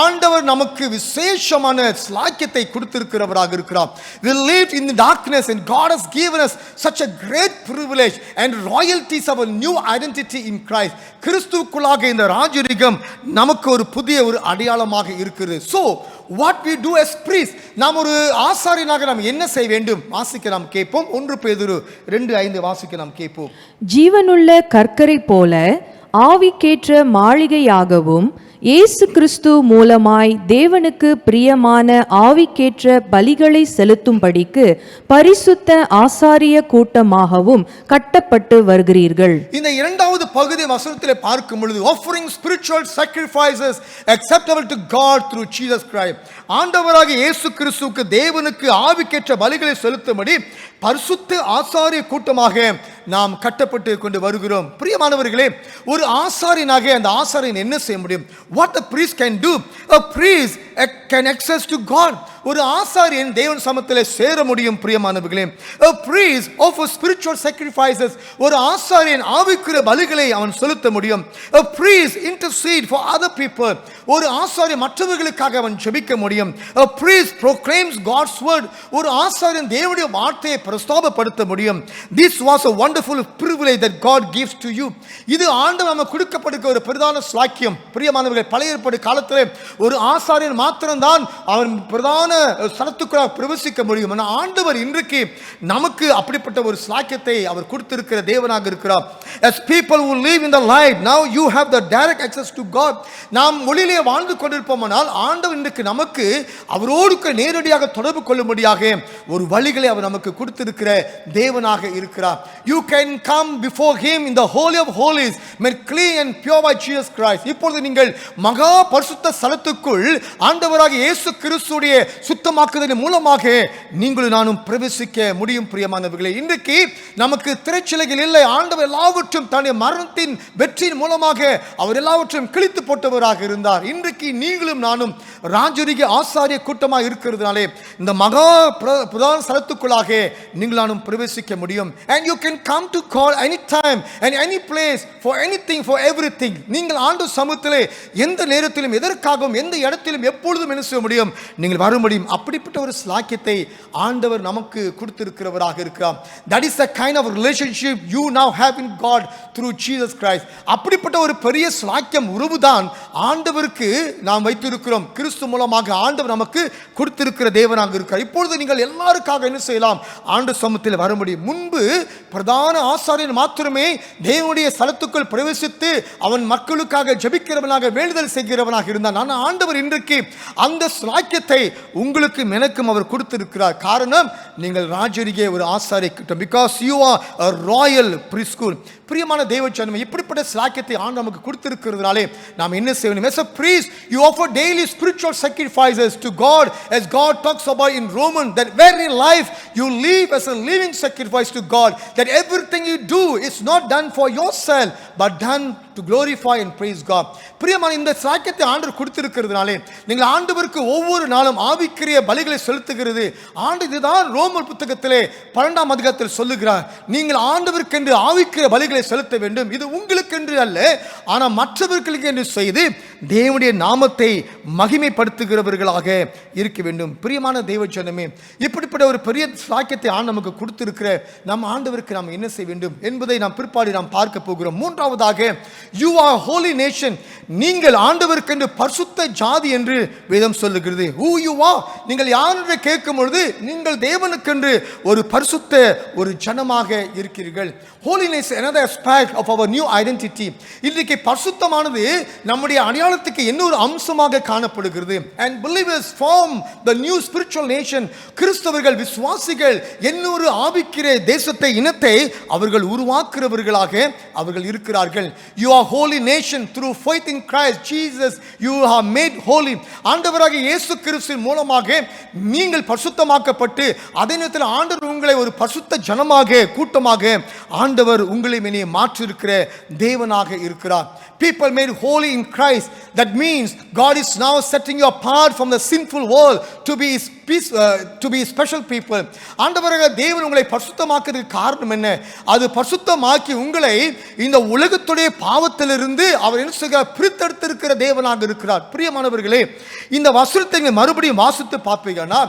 ஆண்டவர் நமக்கு விசேஷமான ஸ்லாக்கியத்தை கொடுத்திருக்கிறவராக இருக்கிறார். We lived in the darkness and God has given us such a great privilege and royalties of a new identity in Christ. கிறிஸ்துவுக்குள்ளாக இந்த ராஜரிகம் நமக்கு ஒரு புதிய ஒரு அடையாளமாக இருக்கிறது. So what we do as priests, நாம் ஒரு ஆசாரியனாக நாம் என்ன செய்ய வேண்டும்? வாசிக்க நாம் கேட்போம். 1 பேதுரு 2:5 வாசிக்க நாம் கேட்போம். ஜீவனுள்ள கற்கரை போல ஆவிக்கேற்ற மாளிகையாகவும் இயேசு கிறிஸ்து மூலமாய் தேவனுக்கு பிரியமான ஆவிக்கேற்ற பலிகளை செலுத்தும்படிக்கு பரிசுத்த ஆசாரிய கூட்டமாகவும் கட்டப்பட்டு வருகிறீர்கள். இந்த இரண்டாவது பகுதி வசனத்திலே பார்க்கும் பொழுது, offering spiritual sacrifices acceptable to God through Jesus Christ. ஆண்டவராகிய இயேசு கிறிஸ்துவுக்கு தேவனுக்கு ஆவிக்கேற்ற பலிகளை செலுத்தும்படி பரிசுத்த ஆசாரிய கூட்டமாக நாம் கட்டப்பட்டு கொண்டு வருகிறோம். பிரியமானவர்களே, ஒரு ஆசாரியனாக அந்த ஆசாரியன் என்ன செய்ய முடியும்? What the priest can do? A priest can access to God. ஒரு ஆசாரியன் தேவன் சமூகத்திலே சேர முடியும். பிரியமானவர்களே, a priest offers spiritual sacrifices. ஒரு ஆசாரியன் ஆவிக்குரிய பலிகளை அவன் செலுத்த முடியும். A priest intercede for other people. ஒரு ஆசாரியன் மற்றவர்களுக்காக அவன் ஜெபிக்க முடியும். A priest proclaims God's word. ஒரு ஆசாரியன் தேவனுடைய வார்த்தையை பிரஸ்தாபப்படுத்த முடியும். This was a wonderful privilege that God gives to you. இது ஆண்டவர் நமக்கு கொடுக்கப்படுகிற ஒரு பிரதான ஸ்லாக்கியம். பிரியமானவர்களே, பழைய ஏற்பாடு காலத்திலே ஒரு ஆசாரியன் மாத்திரம்தான் அவன் பிரதான ஸ்தலத்துக்குள்ளாக பிரவேசிக்க முடியும். ஆனால் ஆண்டவர் இன்றைக்கு நமக்கு அப்படிப்பட்ட ஒரு ஸ்லாக்கியத்தை அவர் கொடுத்திருக்கிற தேவனாக இருக்கிறார். As people who live in the light, now you have the direct access to God. நாம் ஒளியிலே வாழ்ந்து கொண்டிருப்போமானால் ஆண்டவர் இன்றைக்கு நமக்கு அவரோடு நேரடியாக தொடர்பு கொள்ளும்படியாக ஒரு வழிகளை அவர் நமக்கு கொடுத்திருக்கிற தேவனாக இருக்கிறார். You can come before him in the holy of holies, made clean and pure by Jesus Christ. இப்பொழுது நீங்கள் மகா பரிசுத்த ஸ்தலத்துக்குள் ஆண்டவராகிய இயேசு கிறிஸ்துவுடைய சுத்தமாக்குதலின் மூலமாக நீங்களும் நானும் பிரவேசிக்க முடியும். பிரியமானவர்களே, இன்றைக்கு நமக்கு திரைச்சிலைகள் இல்லை. ஆண்டவர் எல்லாவற்றும் தன்னுடைய மரணத்தின் வெற்றியின் மூலமாக அவர் எல்லாவற்றையும் கிழித்து போட்டவராக இருந்தார். இன்றைக்கு நீங்களும் நானும் ராஜரிக ஆசாரிய கூட்டமாக இருக்கிறதுனாலே இந்த மகா பிரதான ஸ்தலத்துக்குள்ளாக நீங்கள் நானும் பிரவேசிக்க முடியும். And you can come to God anytime and any place for anything for everything. நீங்கள் ஆண்டவர் சமூகத்திலே எந்த நேரத்திலும் எதற்காகவும் எந்த இடத்திலும் எப்பொழுதும் என்ன செய்ய முடியும், நீங்கள் வர முடியும். அப்படிப்பட்ட ஒரு ஸ்லாக்கியத்தை ஆண்டவர் நமக்கு கொடுத்திருக்கிறவராக இருக்கிறார். That is the kind of relationship you now have in God through Jesus Christ. அப்படிப்பட்ட ஒரு பெரிய ஸ்லாக்கியம் உறவுதான் ஆண்டவருக்கு நாம் வைத்திருக்கிறோம். கிறிஸ்து மூலமாக ஆண்டவர் நமக்கு கொடுத்திருக்கிற தேவனாக இருக்கிறார். இப்பொழுது நீங்கள் எல்லாருக்காக என்ன செய்யலாம், ஆண்டு சமூகத்தில் வர முடியும். முன்பு பிரதான ஆசாரியன் மாத்திரமே தேவனுடைய ஸ்தலத்துக்குள் பிரவேசித்து அவன் மக்களுக்காக ஜெபிக்கிறவனாக வேண்டுதல் செய்கிறவனாக இருந்தான். ஆனால் ஆண்டவர் இன்றைக்கு அந்த ஸ்லாக்கியத்தை உங்களுக்கும் எனக்கும் அவர் கொடுத்திருக்கிறார். காரணம், நீங்கள் ராஜரிக ஒரு ஆசாரிய கூட்டம். Because you are a royal priesthood. பிரியமான தேவஜனமே, இப்படிப்பட்ட ஸ்லாக்கியத்தை ஆண்டவர் நமக்கு கொடுத்திருக்கிறதுனாலே நாம் என்ன செய்யணும்? As a priest, you offer daily spiritual sacrifices to God, as God talks about in Romans, that very life you live as a living sacrifice to God, that everything you do is not done for yourself but done to glorify and praise God. பிரியமான இந்த ஸ்லாக்கியத்தை ஆண்டவர் கொடுத்திருக்கிறதுனாலே நீங்கள் ஆண்டவருக்கு ஒவ்வொரு நாளும் ஆவிக்குரிய பலிகளை செலுத்துகிறது. இதுதான் ரோமர் புத்தகத்திலே 12ஆம் அதிகாரத்தில் சொல்லுகிறார், நீங்கள் ஆண்டவருக்கென்று ஆவிக்குரிய பலிகளை செலுத்த வேண்டும். இது உங்களுக்கென்று அல்ல, ஆனால் மற்றவர்களுக்கு என்று செய்து தேவனுடைய நாமத்தை மகிமைப்படுத்துகிறவர்களாக இருக்க வேண்டும். பிரியமான தேவஜனமே, இப்படிப்பட்ட ஒரு பெரிய ஸ்லாக்கியத்தை ஆண்டவர் நமக்கு கொடுத்திருக்கிற நம் ஆண்டவருக்கு நாம் என்ன செய்ய வேண்டும் என்பதை நாம் பிற்பாடு நாம் பார்க்க போகிறோம். மூன்றாவதாக, you are holy nation. நீங்கள் ஆண்டவருக்கென்று பரிசுத்த ஜாதி என்று வேதம் சொல்லுகிறது. who you are, நீங்கள் யார் என்று கேட்கும் பொழுது நீங்கள் தேவனுக்கென்று ஒரு பரிசுத்த ஒரு ஜனமாக இருக்கிறீர்கள். holiness is another aspect of our new identity. இன்றைக்கு பரிசுத்தமானது நம்முடைய அடையாளத்துக்கு இன்னொரு அம்சமாக காணப்படுகிறது. and believers form the new spiritual nation. கிறிஸ்தவர்கள் விசுவாசிகள் இன்னொரு ஆவிக்குரிய தேசத்தை இனத்தை அவர்கள் உருவாக்குறவர்களாக அவர்கள் இருக்கிறார்கள். you are holy nation through faith in Christ Jesus. you are made holy. ஆண்டவராகிய இயேசு கிறிஸ்துவின் மூலமாக நீங்கள் பரிசுத்தமாக்கப்பட்டு அதே நேரத்தில் ஆண்டவர் உங்களை ஒரு பரிசுத்த ஜனமாக கூட்டமாக ஆண்டவர் உங்களை மாற்றி இருக்கிற தேவனாக இருக்கிறார். People made holy in Christ. That means God is now setting you apart from the sinful world to be special people. ஆண்டவராகிய தேவன் உங்களை பரிசுத்தமாக்குறதுக்கு காரணம் என்ன? அது பரிசுத்தமாக்கி உங்களை இந்த உலகத்துடைய பாவத்திலிருந்து அவர் என்ன செய்கிறார், பிரித்தெடுத்திருக்கிற தேவனாக இருக்கிறார். பிரியமானவர்களே, இந்த வசனத்தை மறுபடியும் வாசித்து பார்ப்பீங்கன்னா,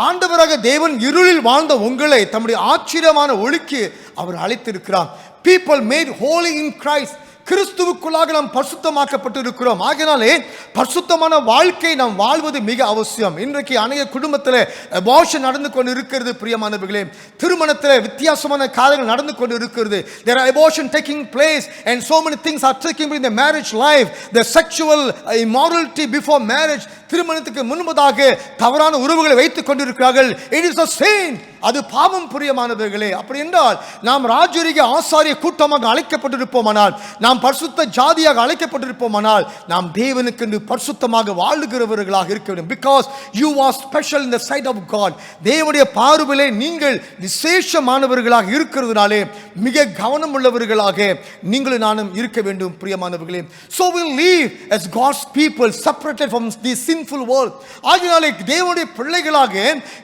ஆண்டவராக தேவன் இருளில் வாழ்ந்த உங்களை தம்முடைய ஆச்சரியமான ஒளிக்கு அவர் அழைத்திருக்கிறார். People made holy in Christ. கிறிஸ்துவுக்குள்ளாக நாம் பரிசுத்தமாக்கப்பட்டு இருக்கிறோம். ஆகையினாலே பரிசுத்தமான வாழ்க்கை நாம் வாழ்வது மிக அவசியம். இன்றைக்கு அநேக குடும்பத்தில் அபார்ஷன் நடந்து கொண்டு இருக்கிறது. பிரியமானவர்களே, திருமணத்தில் வித்தியாசமான காரியங்கள் நடந்து கொண்டு இருக்கிறது. There are abortion taking place and so many things are taking place in the marriage life. The sexual immorality before marriage, திருமணத்துக்கு முன்பதாக தவறான உறவுகளை வைத்துக் கொண்டிருக்கிறார்கள். It is a sin. அது பாவம். பிரியமானவர்களே, அப்படி என்றால் நாம் ராஜரிக ஆசாரிய கூட்டமாக அழைக்கப்பட்டிருப்போமானால், நாம் பரிசுத்த ஜாதியாக அழைக்கப்பட்டிருப்போமானால், நாம் தேவனுக்கு பரிசுத்தமாக வாழுகிறவர்களாக இருக்க வேண்டும். Because you are special in the sight of God. தேவனுடைய பார்வையிலே நீங்கள் விசேஷமானவர்களாக இருக்கிறதுனாலே மிக கவனம் உள்ளவர்களாக நீங்களும் நானும் இருக்க வேண்டும். பிரியமானவர்களே, so we live as God's people separated from this sinful world. ஆகையாலே தேவனுடைய பிள்ளைகளாக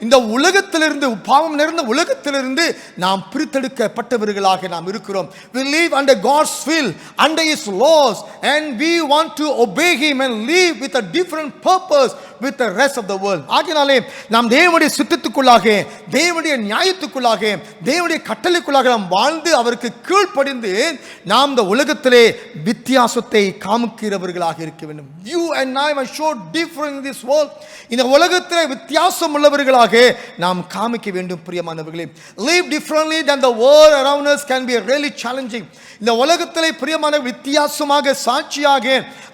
இந்த உலகத்திலிருந்து, பாவம் நிறைந்த உலகத்திலிருந்து நாம் பிரித்தெடுக்கப்பட்டவர்களாக நாம் இருக்கிறோம். We live under God's will, under His laws, and we want to obey Him and live with a different purpose with the rest of the world. ஆகையாலே நாம் தேவனுடைய சித்தத்துக்குள்ளாக, தேவனுடைய நியாயத்துக்குள்ளாக, தேவனுடைய கட்டளைக்குள்ளாக நாம் வாழ்ந்து அவருக்கு கீழ்ப்படிந்து நாம் இந்த உலகத்திலே வித்தியாசத்தை காமிக்கிறவர்களாக இருக்க வேண்டும். You and I must show different in this world. இந்த உலகத்திலே வித்தியாசம் உள்ளவர்களாக நாம் காமிக்க வேண்டும். பிரியமானவர்களே, live differently than the world around us can be really challenging. இந்த உலகத்திலே பிரியமான வித்தியாசமாக சாட்சியாக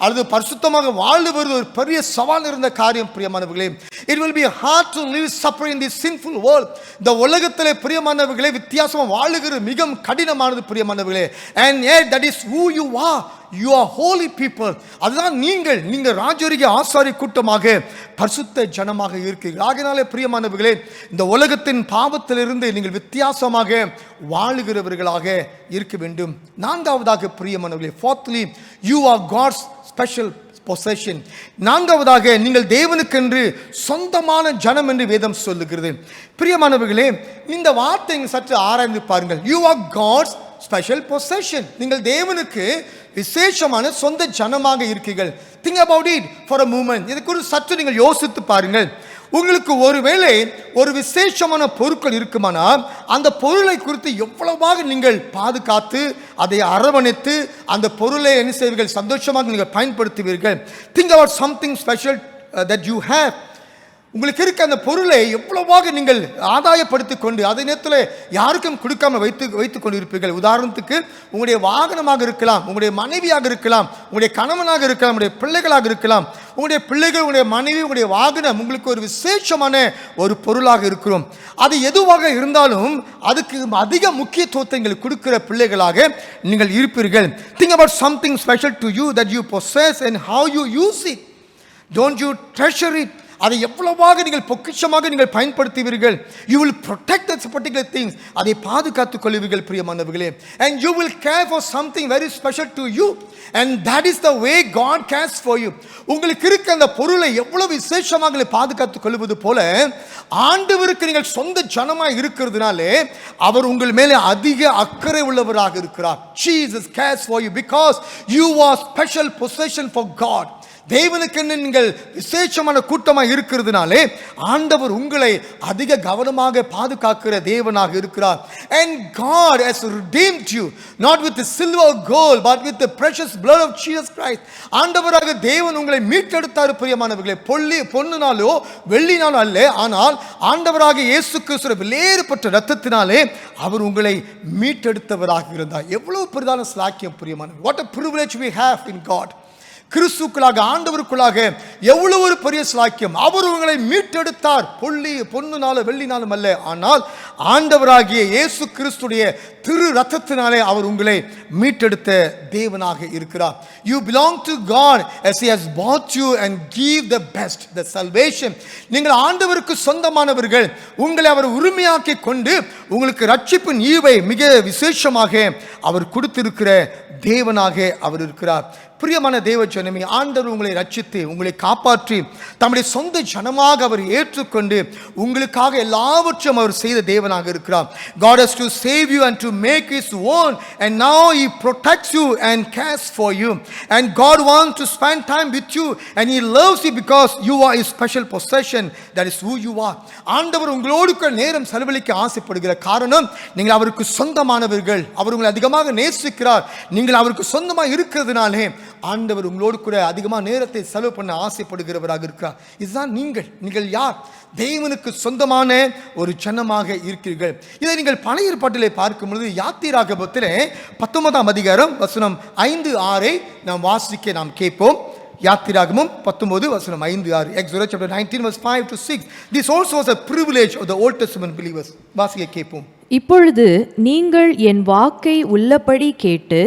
அல்லது பரிசுத்தமாக வாழ்வது ஒரு பெரிய சவால் இருந்த காரியம். பிரியமானவர்களே, it will be hard to live separate in this sinful world. இந்த உலகத்திலே பிரியமானவர்களே வித்தியாசமாக வாழுகிறது மிகவும் கடினமானது. பிரியமானவர்களே, and yet that is who you are. You are holy people. அதுதான் நீங்கள் ராஜரிக ஆசாரி கூட்டமாக பரிசுத்த ஜனமாக இருக்கிறீர்கள். ஆகையினாலே பிரியமானவர்களே, இந்த உலகத்தின் பாவத்திலிருந்து நீங்கள் வித்தியாசமாக வாழுகிறவர்களாக இருக்க வேண்டும். நான்காவதாக பிரியமானவர்களே, fourthly, you are God's special possession. நான்காவதாக, நீங்கள் தேவனுக்கென்று சொந்தமான ஜனம் என்று வேதம் சொல்லுகிறது. பிரியமானவர்களே, இந்த வார்த்தையை சற்று ஆராய்ந்து பாருங்கள். You are God's special possession. நீங்கள் தேவனுக்கு விசேஷமான சொந்த ஜனமாக இருக்கீர்கள். Think about it for a moment. இதுக்கு ஒரு சற்று நீங்கள் யோசித்து பாருங்கள். உங்களுக்கு ஒருவேளை ஒரு விசேஷமான பொருட்கள் இருக்குமானால் அந்த பொருளை குறித்து எவ்வளவாக நீங்கள் பாதுகாத்து அதை அரவணைத்து அந்த பொருளை என்ன செய்வீர்கள், சந்தோஷமாக நீங்கள் பயன்படுத்துவீர்கள். Think about something special that you have. உங்களுக்கு இருக்க அந்த பொருளை எவ்வளவாக நீங்கள் ஆதாயப்படுத்தி கொண்டு அதே நேரத்தில் யாருக்கும் கொடுக்காம வைத்து கொண்டு இருப்பீர்கள். உதாரணத்துக்கு உங்களுடைய வாகனமாக இருக்கலாம், உங்களுடைய மனைவியாக இருக்கலாம், உங்களுடைய கணவனாக இருக்கலாம், உங்களுடைய பிள்ளைகளாக இருக்கலாம். உங்களுடைய பிள்ளைகள், உங்களுடைய மனைவி, உங்களுடைய வாகனம் உங்களுக்கு ஒரு விசேஷமான ஒரு பொருளாக இருக்கிறோம். அது எதுவாக இருந்தாலும் அதுக்கு அதிக முக்கியத்துவத்தை நீங்கள் கொடுக்கிற பிள்ளைகளாக நீங்கள் இருப்பீர்கள். Think about something special to you that you possess and how you use it. Don't you treasure it? அதை எவ்வளவாக நீங்கள் பொக்கிஷமாக நீங்கள் பயன்படுத்துவீர்கள். You will protect that particular things. அதை பாதுகாத்துக் கொள்வீர்கள் பிரியமானவர்களே. And you will care for something very special to you. And that is the way God cares for you. உங்களுக்கு இருக்க அந்த பொருளை எவ்வளவு விசேஷமாக பாதுகாத்துக் கொள்வது போல ஆண்டவருக்கு நீங்கள் சொந்த ஜனமாய் இருக்கிறதுனாலே அவர் உங்கள் மேலே அதிக அக்கறை உள்ளவராக இருக்கிறார். Jesus cares for you because you are special possession for God. தேவனுக்கு நீங்கள் விசேஷமான கூட்டமாக இருக்கிறதுனாலே ஆண்டவர் உங்களை அதிக கவனமாக பாதுகாக்கிற தேவனாக இருக்கிறார். And God has redeemed you not with the silver or gold but with the precious blood of Jesus Christ. ஆண்டவராக தேவன் உங்களை மீட்டெடுத்தார் பிரியமானவர்களே. பொன்னினாலோ வெள்ளினாலோ அல்ல, ஆனால் ஆண்டவராக இயேசு கிறிஸ்துவின் விலையேறப்பட்ட இரத்தத்தினாலே அவர் உங்களை மீட்டெடுத்தவராக இருந்தார். எவ்வளவு பெரிதான ஸ்லாக்கியம் பிரியமானவர்களே. What a privilege we have in God. கிறிஸ்துக்குள்ளாக ஆண்டவருக்குள்ளாக எவ்வளவு ஒரு பெரிய ஸ்லாக்கியம். அவர் உங்களை மீட்டெடுத்தார். பொன்னுனால வெள்ளினாலும் அல்ல, ஆனால் ஆண்டவராகிய இயேசு கிறிஸ்துடைய திரு ரத்தத்தினாலே அவர் உங்களை மீட்டெடுத்த தேவனாக இருக்கிறார். You belong to God as He has bought you and give the best, the salvation. நீங்கள் ஆண்டவருக்கு சொந்தமானவர்கள். உங்களை அவர் உரிமையாக்கி கொண்டு உங்களுக்கு ரட்சிப்பின் ஈவை மிக விசேஷமாக அவர் கொடுத்திருக்கிற தேவனாக அவர் இருக்கிறார். பிரியமான தேவ ஜனமே, ஆண்டவர் உங்களை ரட்சித்து உங்களை காப்பாற்றி தம்முடைய சொந்த ஜனமாக அவர் ஏற்றுக்கொண்டு உங்களுக்காக எல்லாவற்றையும் அவர் செய்த தேவனாக இருக்கிறார். God has to save you and to make His own, and now He protects you and cares for you, and God wants to spend time with you and He loves you because you are His special possession. That is who you are. ஆண்டவர் உங்களோடு நேரம் செலவழிக்க ஆசைப்படுகிற காரணம் நீங்கள் அவருக்கு சொந்தமானவர்கள். அவர் உங்களை அதிகமாக நேசிக்கிறார். நீங்கள் அவருக்கு சொந்தமாக இருக்கிறதுனாலே ஆண்டவர் உங்களோடு கூட அதிகமாக நேரத்தை செலவு பண்ண ஆசைப்படுகிறவராக இருக்கிறார். இதுதான் நீங்கள் யார்? தேவனுக்கு சொந்தமான ஒரு ஜனமாக இருக்கிறீர்கள். இதை நீங்கள் பழைய ஏற்பாட்டிலே பார்க்கும் பொழுது யாத்திராகமத்திலே 19ஆம் அதிகாரம் வசனம் 5-6 நாம் வாசிக்க நாம் கேட்போம். யாத்திராகமம் 19 வசனம் 5-6. Exodus chapter 19 verse 5-6. This also was a privilege of the Old Testament believers. வாசிக்க கேட்போம். இப்பொழுது நீங்கள் என் வாக்கை உள்ளபடி கேட்டு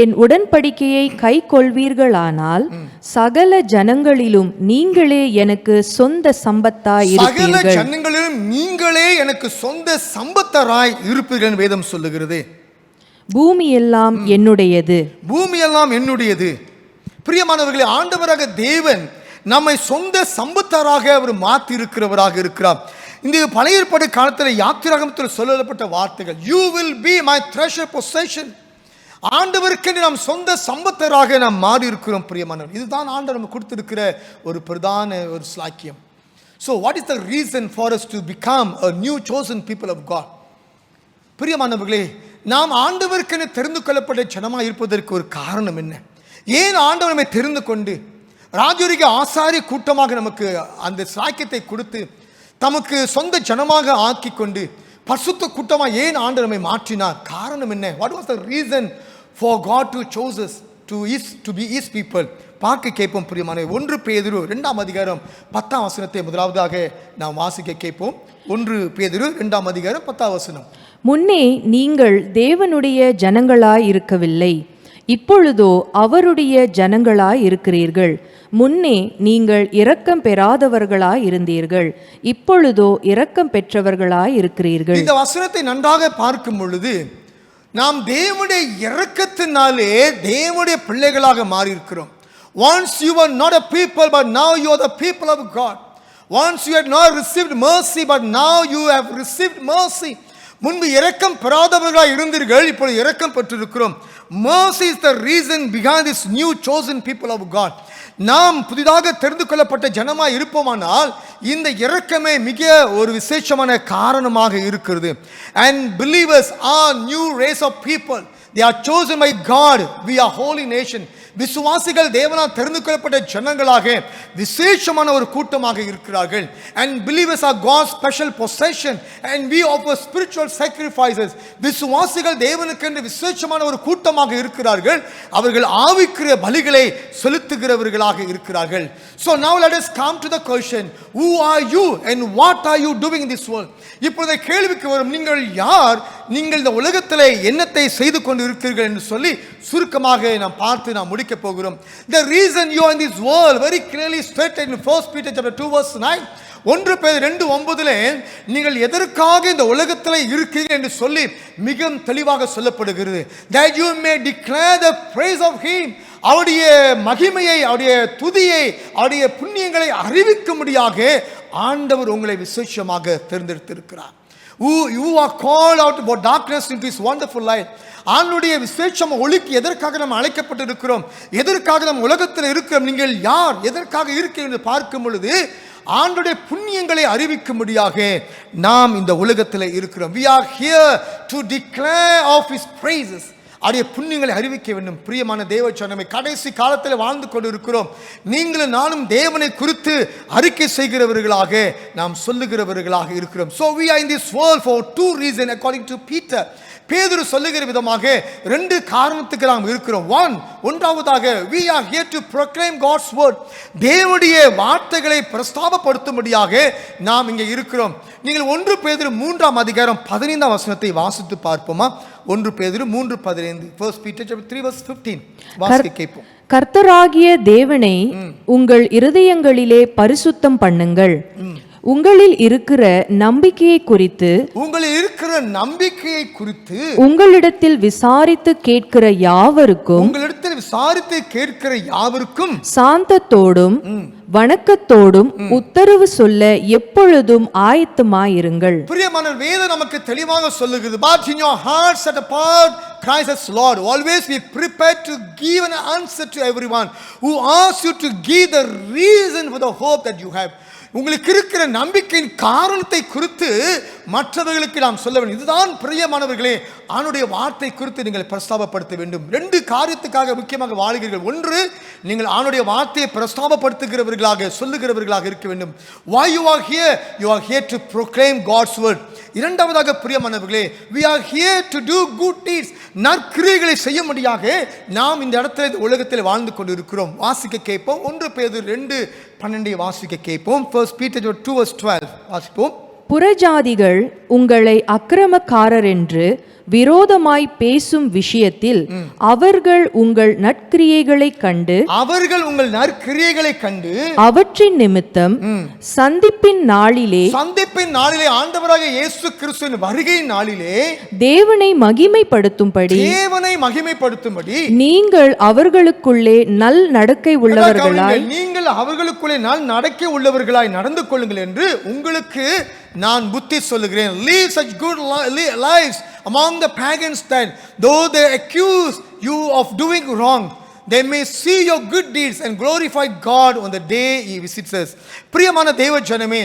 என் உடன்படிக்கையை கை கொள்வீர்களானால் சகல ஜனங்களிலும் நீங்களே எனக்கு சொந்த சம்பத்தாய் இருப்பீர்கள். சகல ஜனங்களிலும் நீங்களே எனக்கு சொந்த சம்பத்தராய் இருப்பீர்கள் என்று வேதம் சொல்லுகிறது. பூமி எல்லாம் என்னுடையது. பூமி எல்லாம் என்னுடையது. பிரியமானவர்களே, ஆண்டவராக தேவன் நம்மை சொந்த சம்பத்தராக அவர் மாற்றி இருக்கிறவராக இருக்கிறார். இந்த பழைய ஏற்பாடு காலத்தில் யாத்திராகமத்தில் சொல்லப்பட்ட வார்த்தைகள், you will be my treasure possession. ஆண்டவருக்கு நாம் சொந்த சம்பத்தராக நாம் மாறி இருக்கிறோம் பிரியமானவர்கள். இதுதான் ஆண்டவர் நமக்கு கொடுத்திருக்கிற ஒரு பிரதான ஒரு ஸ்லாக்கியம். So what is the reason for us to become a new chosen people of God? பிரியமானவர்களே, நாம் ஆண்டவருக்கு தெரிந்து கொள்ளப்பட்ட ஜனமாக இருப்பதற்கு ஒரு காரணம் என்ன? ஏன் ஆண்டவர் நம்மை தெரிந்து கொண்டு ராஜரிக ஆசாரிய கூட்டமாக நமக்கு அந்த ஸ்லாக்கியத்தை கொடுத்து தமக்கு சொந்த ஜனமாக ஆக்கி கொண்டு பரிசுத்த கூட்டமாக ஏன் ஆண்டவர் நம்மை மாற்றினார்? காரணம் என்ன? What was the reason for God to choose us to be His people? பார்க்க கேட்போம் பிரியமானவர்களே. 1 பேதுரு 2ஆம் அதிகாரம் 10ஆம் வசனத்தை முதலாவதாக நாம் வாசிக்க கேட்போம். 1 பேதுரு 2ஆம் அதிகாரம் 10ஆம் வசனம். முன்னே நீங்கள் தேவனுடைய ஜனங்களாய் இருக்கவில்லை, இப்பொழுதோ அவருடைய ஜனங்களாய் இருக்கிறீர்கள். முன்னே நீங்கள் இரக்கம் பெறாதவர்களாய் இருந்தீர்கள், இப்பொழுதோ இரக்கம் பெற்றவர்களாய் இருக்கிறீர்கள். இந்த வசனத்தை நன்றாக பார்க்கும் பொழுது நாம் தேவனுடைய இரக்கத்தினாலே தேவனுடைய பிள்ளைகளாக மாறி இருக்கிறோம். Once you were not a people but now you are the people of God. Once you had not received mercy but now you have received mercy. முன்பு இரக்கம் பெறாதவர்களாக இருந்தீர்கள், இப்பொழுது இரக்கம் பெற்றிருக்கிறோம். Mercy is the reason behind this new chosen people of God. நாம் புதிதாக தெரிந்து கொள்ளப்பட்ட ஜனமாய் இருப்போமானால் இந்த இரக்கமே மிக ஒரு விசேஷமான காரணமாக இருக்கிறது. And believers are new race of people. They are chosen by God. We are holy nation. விசுவாசிகள் தேவனால் தெரிந்து கொள்ளப்பட்ட ஜனங்களாக விசேஷமான ஒரு கூட்டமாக இருக்கிறார்கள். And believers are God's special possession and we offer spiritual sacrifices. விசுவாசிகள் தேவனுக்கென்று விசேஷமான ஒரு கூட்டமாக இருக்கிறார்கள். அவர்கள் ஆவிக்குரிய பலிகளை செலுத்துகிறவர்களாக இருக்கிறார்கள். So now let us come to the question, who are you and what are you doing in this world? இப்பொழுது கேள்விக்கு வரும், நீங்கள் யார், நீங்கள் இந்த உலகத்திலே என்னத்தை செய்து கொண்டு இருக்கிறீர்கள் என்று சொல்லி சுருக்கமாக நாம் பார்த்து நாம் முடிக்க போகிறோம். The reason you are in this world very clearly stated in 1 Peter chapter 2 verse 9. 1 பேதுரு 2:9 நீங்கள் எதற்காக இந்த உலகத்திலே இருக்கிறீர்கள் என்று சொல்லி மிக தெளிவாக சொல்லப்படுகிறது. That you may declare the praise of him. அவருடைய மகிமையை, அவருடைய துதியை, அவருடைய புண்ணியங்களை அறிவிக்கும்படியாக ஆண்டவர் உங்களை விசேஷமாக தேர்ந்தெடுத்திருக்கிறார். You are called out of darkness into his wonderful light. ஆண்டுடைய விசேஷம் ஒளிக்கு எதற்காக நாம் அழைக்கப்பட்டு இருக்கிறோம், எதற்காக நாம் உலகத்தில் இருக்கிறோம், நீங்கள் யார், எதற்காக இருக்கிறீர்கள் என்று பார்க்கும் பொழுது ஆண்டுடைய புண்ணியங்களை அறிவிக்கும்படியாக நாம் இந்த உலகத்தில் இருக்கிறோம். We are here to declare of his praises. அவருடைய புண்ணியங்களை அறிவிக்க வேண்டும். பிரியமான தேவ ஜனமே, கடைசி காலத்தில் வாழ்ந்து கொண்டு இருக்கிறோம். நீங்களும் நானும் தேவனை குறித்து அறிக்கை செய்கிறவர்களாக நாம் சொல்லுகிறவர்களாக இருக்கிறோம். So we are in this world for two reasons according to Peter. பேதுரு சொல்லுகிற விதமாக ரெண்டு காரணத்துக்கு நாம் இருக்கிறோம். ஒன்றாவதாக we are here to proclaim God's word. தேவனுடைய வார்த்தைகளை பிரஸ்தாபப்படுத்தும்படியாக நாம் இங்கே இருக்கிறோம். நீங்கள் 1 பேதுரு 3ஆம் அதிகாரம் 15ஆம் வசனத்தை வாசித்து பார்ப்போமா? 1 பேதுரு 3:15. 1 Peter chapter 3 verse 15 வாசிக்க கேட்போம். கர்த்தராகிய தேவனை உங்கள் இருதயங்களிலே பரிசுத்தம் பண்ணுங்கள். உங்களில் இருக்கிற நம்பிக்கையை குறித்து உங்களிடத்தில் விசாரித்து கேட்கிற யாவருக்கும் சாந்தத்தோடும் வணக்கத்தோடும் உத்தரவு சொல்ல எப்பொழுதும் ஆயத்தமாயிருங்கள். பிரியமான வேதம் நமக்கு தெளிவாக சொல்லுகிறது. But in your hearts set apart Christ as Lord. Always be prepared to give an answer to everyone who asks you to give the reason for the hope that you have. உங்களுக்கு இருக்கிற நம்பிக்கையின் காரணத்தை குறித்து மற்றவர்களுக்கு நாம் சொல்ல வேண்டும். இதுதான் பிரியமானவர்களே, ஆண்டுடைய வார்த்தை குறித்து நீங்கள் பிரஸ்தாபப்படுத்த வேண்டும். ரெண்டு காரியத்துக்காக முக்கியமாக வாழ்கிறீர்கள். ஒன்று, நீங்கள் ஆண்டுடைய வார்த்தையை பிரஸ்தாபப்படுத்துகிறவர்களாக சொல்லுகிறவர்களாக இருக்க வேண்டும். Why you are here? You are here to proclaim God's word. இரண்டாவதாக பிரியமானவர்களே, we are here to do good deeds. நற்கிரியைகளை செய்யும்படியாக நாம் இந்த இடத்துல உலகத்தில் வாழ்ந்து கொண்டு இருக்கிறோம். வாசிக்க கேட்போம். 1 பேதுரு 2:12 வாசிக்க கேட்போம். 1 Peter 2 verse 12 வாசிப்போம். புறஜாதிகள் உங்களை அக்கிரமக்காரர் என்று விரோதமாய் பேசும் விஷயத்தில் அவர்கள் உங்கள் நற்கிரியைகளை கண்டு அவற்றின் நிமித்தம் சந்திப்பின் நாளிலே ஆண்டவராக இயேசு கிறிஸ்துவின் வருகை நாளிலே தேவனை மகிமைப்படுத்தும்படி நீங்கள் அவர்களுக்குள்ளே நல் நடக்கை உள்ளவர்களாய் நடந்து கொள்ளுங்கள் என்று உங்களுக்கு நான் புத்தி சொல்லுகிறேன். Live such good lives among the pagans that though they accuse you of doing wrong, they may see your good deeds and glorify God on the day he visits us. பிரியமான தேவ ஜனமே,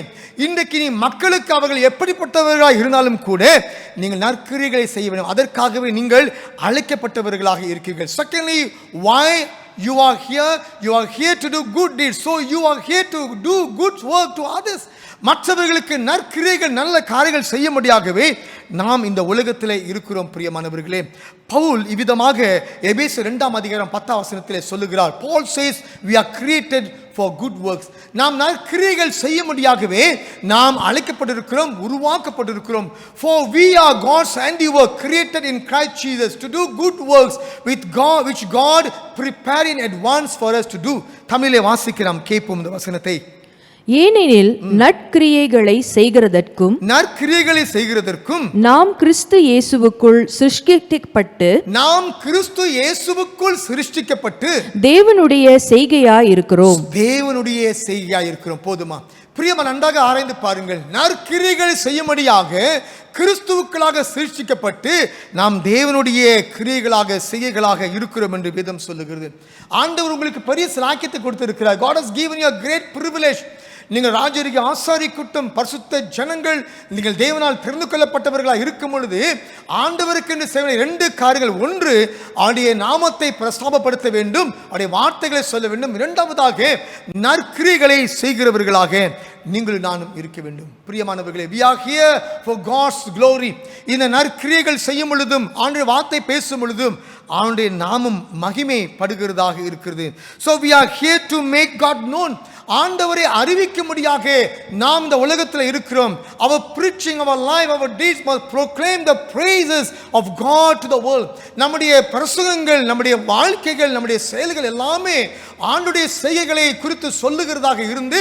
இன்றைக்கு நீ மக்களுக்கு அவர்கள் எப்படிப்பட்டவர்களாக இருந்தாலும் கூட நீங்கள் நற்கிரியைகளை செய்ய வேண்டும். அதற்காகவே நீங்கள் அழைக்கப்பட்டவர்களாக இருக்கிறீர்கள். Secondly, why you are here to do good deeds. So you are here to do good work to others. மற்றவர்களுக்கு நற்கிரியைகள் நல்ல காரியங்கள் செய்யும்படியாகவே நாம் இந்த உலகத்திலே இருக்கிறோம். பிரியமானவர்களே, பவுல் இவ்விதமாக எபேசியர் 2ஆம் அதிகாரம் 10ஆம் வசனத்திலே சொல்லுகிறார். Paul says we are created for good works. நாம் நற்கிரியைகள் செய்யும்படியாகவே நாம் அழைக்கப்பட்டிருக்கிறோம், உருவாக்கப்பட்டிருக்கிறோம். For we are God's handiwork created in Christ Jesus to do good works with God which God prepared in advance for us to do. தமிழிலே வாசிக்கிறோம், கேட்போம் இந்த வசனத்தை. ஏனெனில் நற்கிரியைகளை செய்கிறதற்கும் நாம் கிறிஸ்து இயேசுவுக்குள் சிருஷ்டிக்கப்பட்டு தேவனுடைய செய்கையாய் இருக்கிறோம். போதுமா? பிரியமா, நன்றாக ஆராய்ந்து பாருங்கள். நற்கிரிகள் செய்யும்படியாக கிறிஸ்துவுக்களாக சிருஷ்டிக்கப்பட்டு நாம் தேவனுடைய கிரியைகளாக செய்கைகளாக இருக்கிறோம் என்று வேதம் சொல்லுகிறது. ஆண்டவர் உங்களுக்கு பெரிய சிலாக்கியத்தை கொடுத்திருக்கிறார். God has given you a great privilege. நீங்கள் ராஜரிக ஆசாரி கூட்டம், பரிசுத்த ஜனங்கள், நீங்கள் தேவனால் தெரிந்து கொள்ளப்பட்டவர்களாக இருக்கும் பொழுது ஆண்டவருக்கு என்று செய்ய 2 காரியங்கள். ஒன்று, அவருடைய நாமத்தை பிரஸ்தாபப்படுத்த வேண்டும், அவருடைய வார்த்தைகளை சொல்ல வேண்டும். இரண்டாவதாக நற்கிரிகளை செய்கிறவர்களாக நீங்கள் நானும் இருக்க வேண்டும். பிரியமானவர்களே, we are here for God's glory. இந்த நற்கிரியைகள் செய்யும் பொழுதும் ஆண்டவருடைய வார்த்தை பேசும் பொழுதும் அவருடைய நாமம் மகிமை படுகிறதாக இருக்கிறது. So we are here to make God known. ஆண்டவரை அறிவிக்கும்படியாக நாம் இந்த உலகத்தில் இருக்கிறோம். Our preaching, our life, our deeds must proclaim the praises of God to the world. நம்முடைய பிரசங்கங்கள், நம்முடைய வாழ்க்கைகள், நம்முடைய செயல்கள் எல்லாமே ஆண்டவருடைய செய்கைகளை குறித்து சொல்லுகிறதாக இருந்து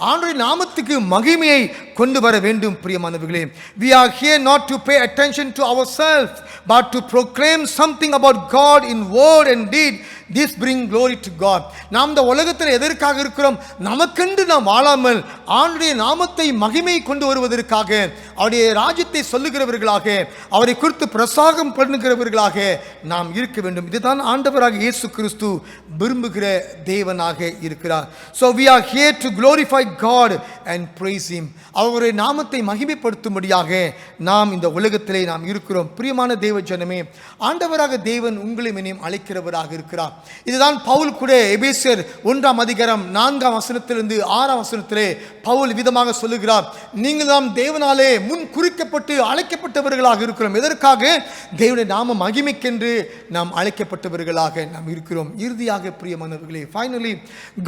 ஆண்டவருடைய நாமத்துக்கு மகிமையை கொண்டு வர வேண்டும். பிரியமானவர்களே, we are here not to pay attention to ourselves but to proclaim something about God in word and deed. This bring glory to God. நாம் இந்த உலகத்தில் எதற்காக இருக்கிறோம்? நமக்கென்று நாம் வாழாமல் ஆண்டவருடைய நாமத்தை மகிமை கொண்டு வருவதற்காக, அவருடைய ராஜ்யத்தை சொல்லுகிறவர்களாக, அவரை குறித்து பிரசாரம் பண்ணுகிறவர்களாக நாம் இருக்க வேண்டும். இதுதான் ஆண்டவராக இயேசு கிறிஸ்து விரும்புகிற தேவனாக இருக்கிறார். So we are here to glorify God and praise him. அவருடைய நாமத்தை மகிமைப்படுத்தும்படியாக நாம் இந்த உலகத்திலே நாம் இருக்கிறோம். பிரியமான தேவ ஜனமே, ஆண்டவராக தேவன் உங்களையும் என்னையும் அழைக்கிறவராக இருக்கிறார். இதுதான் பவுல் கூட எபேசியர் 1ஆம் அதிகாரம் 4ஆம் வசனத்திலிருந்து 6ஆம் வசனத்திலே பவுல் விதமாக சொல்லுகிறார். நீங்கள் நாம் தேவனாலே முன் குறிக்கப்பட்டு அழைக்கப்பட்டவர்களாக இருக்கிறோம். எதற்காக? தேவனுடைய நாம மகிமைக்கென்று நாம் அழைக்கப்பட்டவர்களாக நாம் இருக்கிறோம். இறுதியாக பிரியமானவர்களே, finally